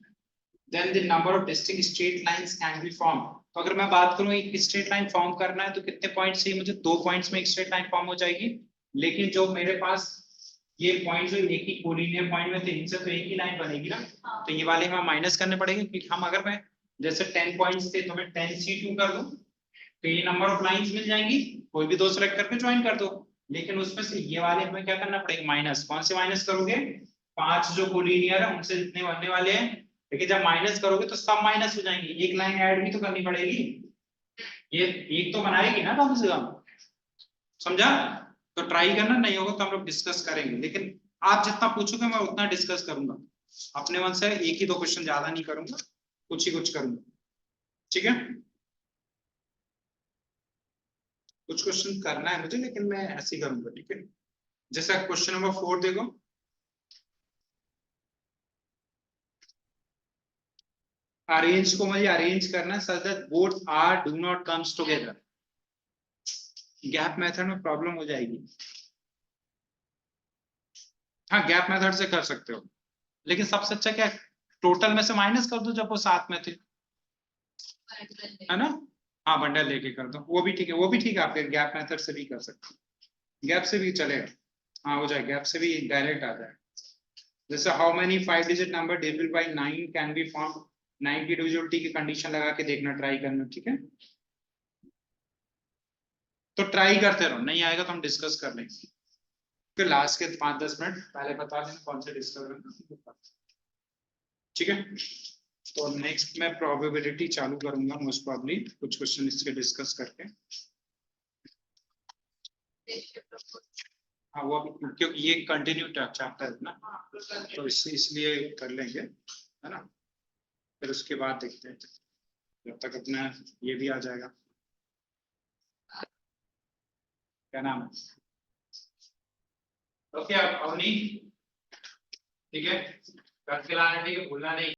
Speaker 1: then the number of distinct straight lines can be formed। तो अगर मैं बात करूं एक स्ट्रेट लाइन फॉर्म करना है तो कितने पॉइंट चाहिए मुझे? 2 पॉइंट्स में एक स्ट्रेट लाइन फॉर्म हो जाएगी। लेकिन जो मेरे पास ये पॉइंट जो एक ही कोलिनियर पॉइंट में थे, इनसे तो एक ही लाइन बनेगी ना। तो ये वाले हमें माइनस करने पड़ेंगे, क्योंकि हम अगर मैं जैसे 10 पॉइंट्स थे तो मैं 10C2 कर दूं तो ये नंबर ऑफ लाइंस मिल जाएंगी, कोई भी दो सेलेक्ट करके ज्वाइन कर दो। लेकिन उसमें से ये वाले हमें क्या करना पड़ेगा? माइनस। कौन से माइनस करोगे? 5 जो कोलिनियर है उनसे जितने बनने वाले हैं। लेकिन जब माइनस करोगे तो सब माइनस हो जाएंगे, एक लाइन ऐड भी तो करनी पड़ेगी, ये एक तो बनाएगी ना कम से कम, समझा? तो ट्राई करना, नहीं होगा तो हम लोग डिस्कस करेंगे, लेकिन आप जितना पूछोगे मैं उतना डिस्कस करूंगा। अपने मन से एक ही दो क्वेश्चन ज्यादा नहीं करूंगा, कुछ ही कुछ करूंगा, ठीक है। कुछ क्वेश्चन करना है मुझे, लेकिन मैं ऐसे ही करूंगा, ठीक है। जैसा क्वेश्चन नंबर 4 देखो, अरेंज को मुझे अरेंज करना है such that both are do not comes together. Gap method में प्रॉब्लम हो जाएगी। हाँ गैप मेथड से कर सकते हो, लेकिन सबसे अच्छा क्या है, टोटल में से माइनस कर दो जब वो साथ में थे, है ना। हाँ बंडल लेके कर दो, वो भी ठीक है, वो भी ठीक है। आप गैप मेथड से भी कर सकते हो, गैप से भी चलेगा। हाँ हो जाए, गैप से भी डायरेक्ट आ जाए। जैसे how many 5 digit number divisible by 9 can be form. 9 की डिविजिबिलिटी की कंडीशन लगा के देखना, ट्राई करना, ठीक है। तो ट्राई करते रहो, नहीं आएगा तो हम डिस्कस कर लेंगे, फिर लास्ट के 5-10 मिनट पहले बता देना कौन से डिस्कस करना, ठीक है। तो नेक्स्ट मैं प्रोबेबिलिटी चालू करूंगा मोस्ट प्रोबेबली, कुछ क्वेश्चन इसके डिस्कस करके। हाँ वो अभी क्योंकि ये कंटिन्यू चैप्टर है ना, तो इसलिए कर लेंगे, है ना। फिर उसके बाद देखते हैं, जब तक अपना ये भी आ जाएगा, क्या नाम है। ओके आप अवनी, ठीक है, करके लाना, ठीक है, भूलना नहीं।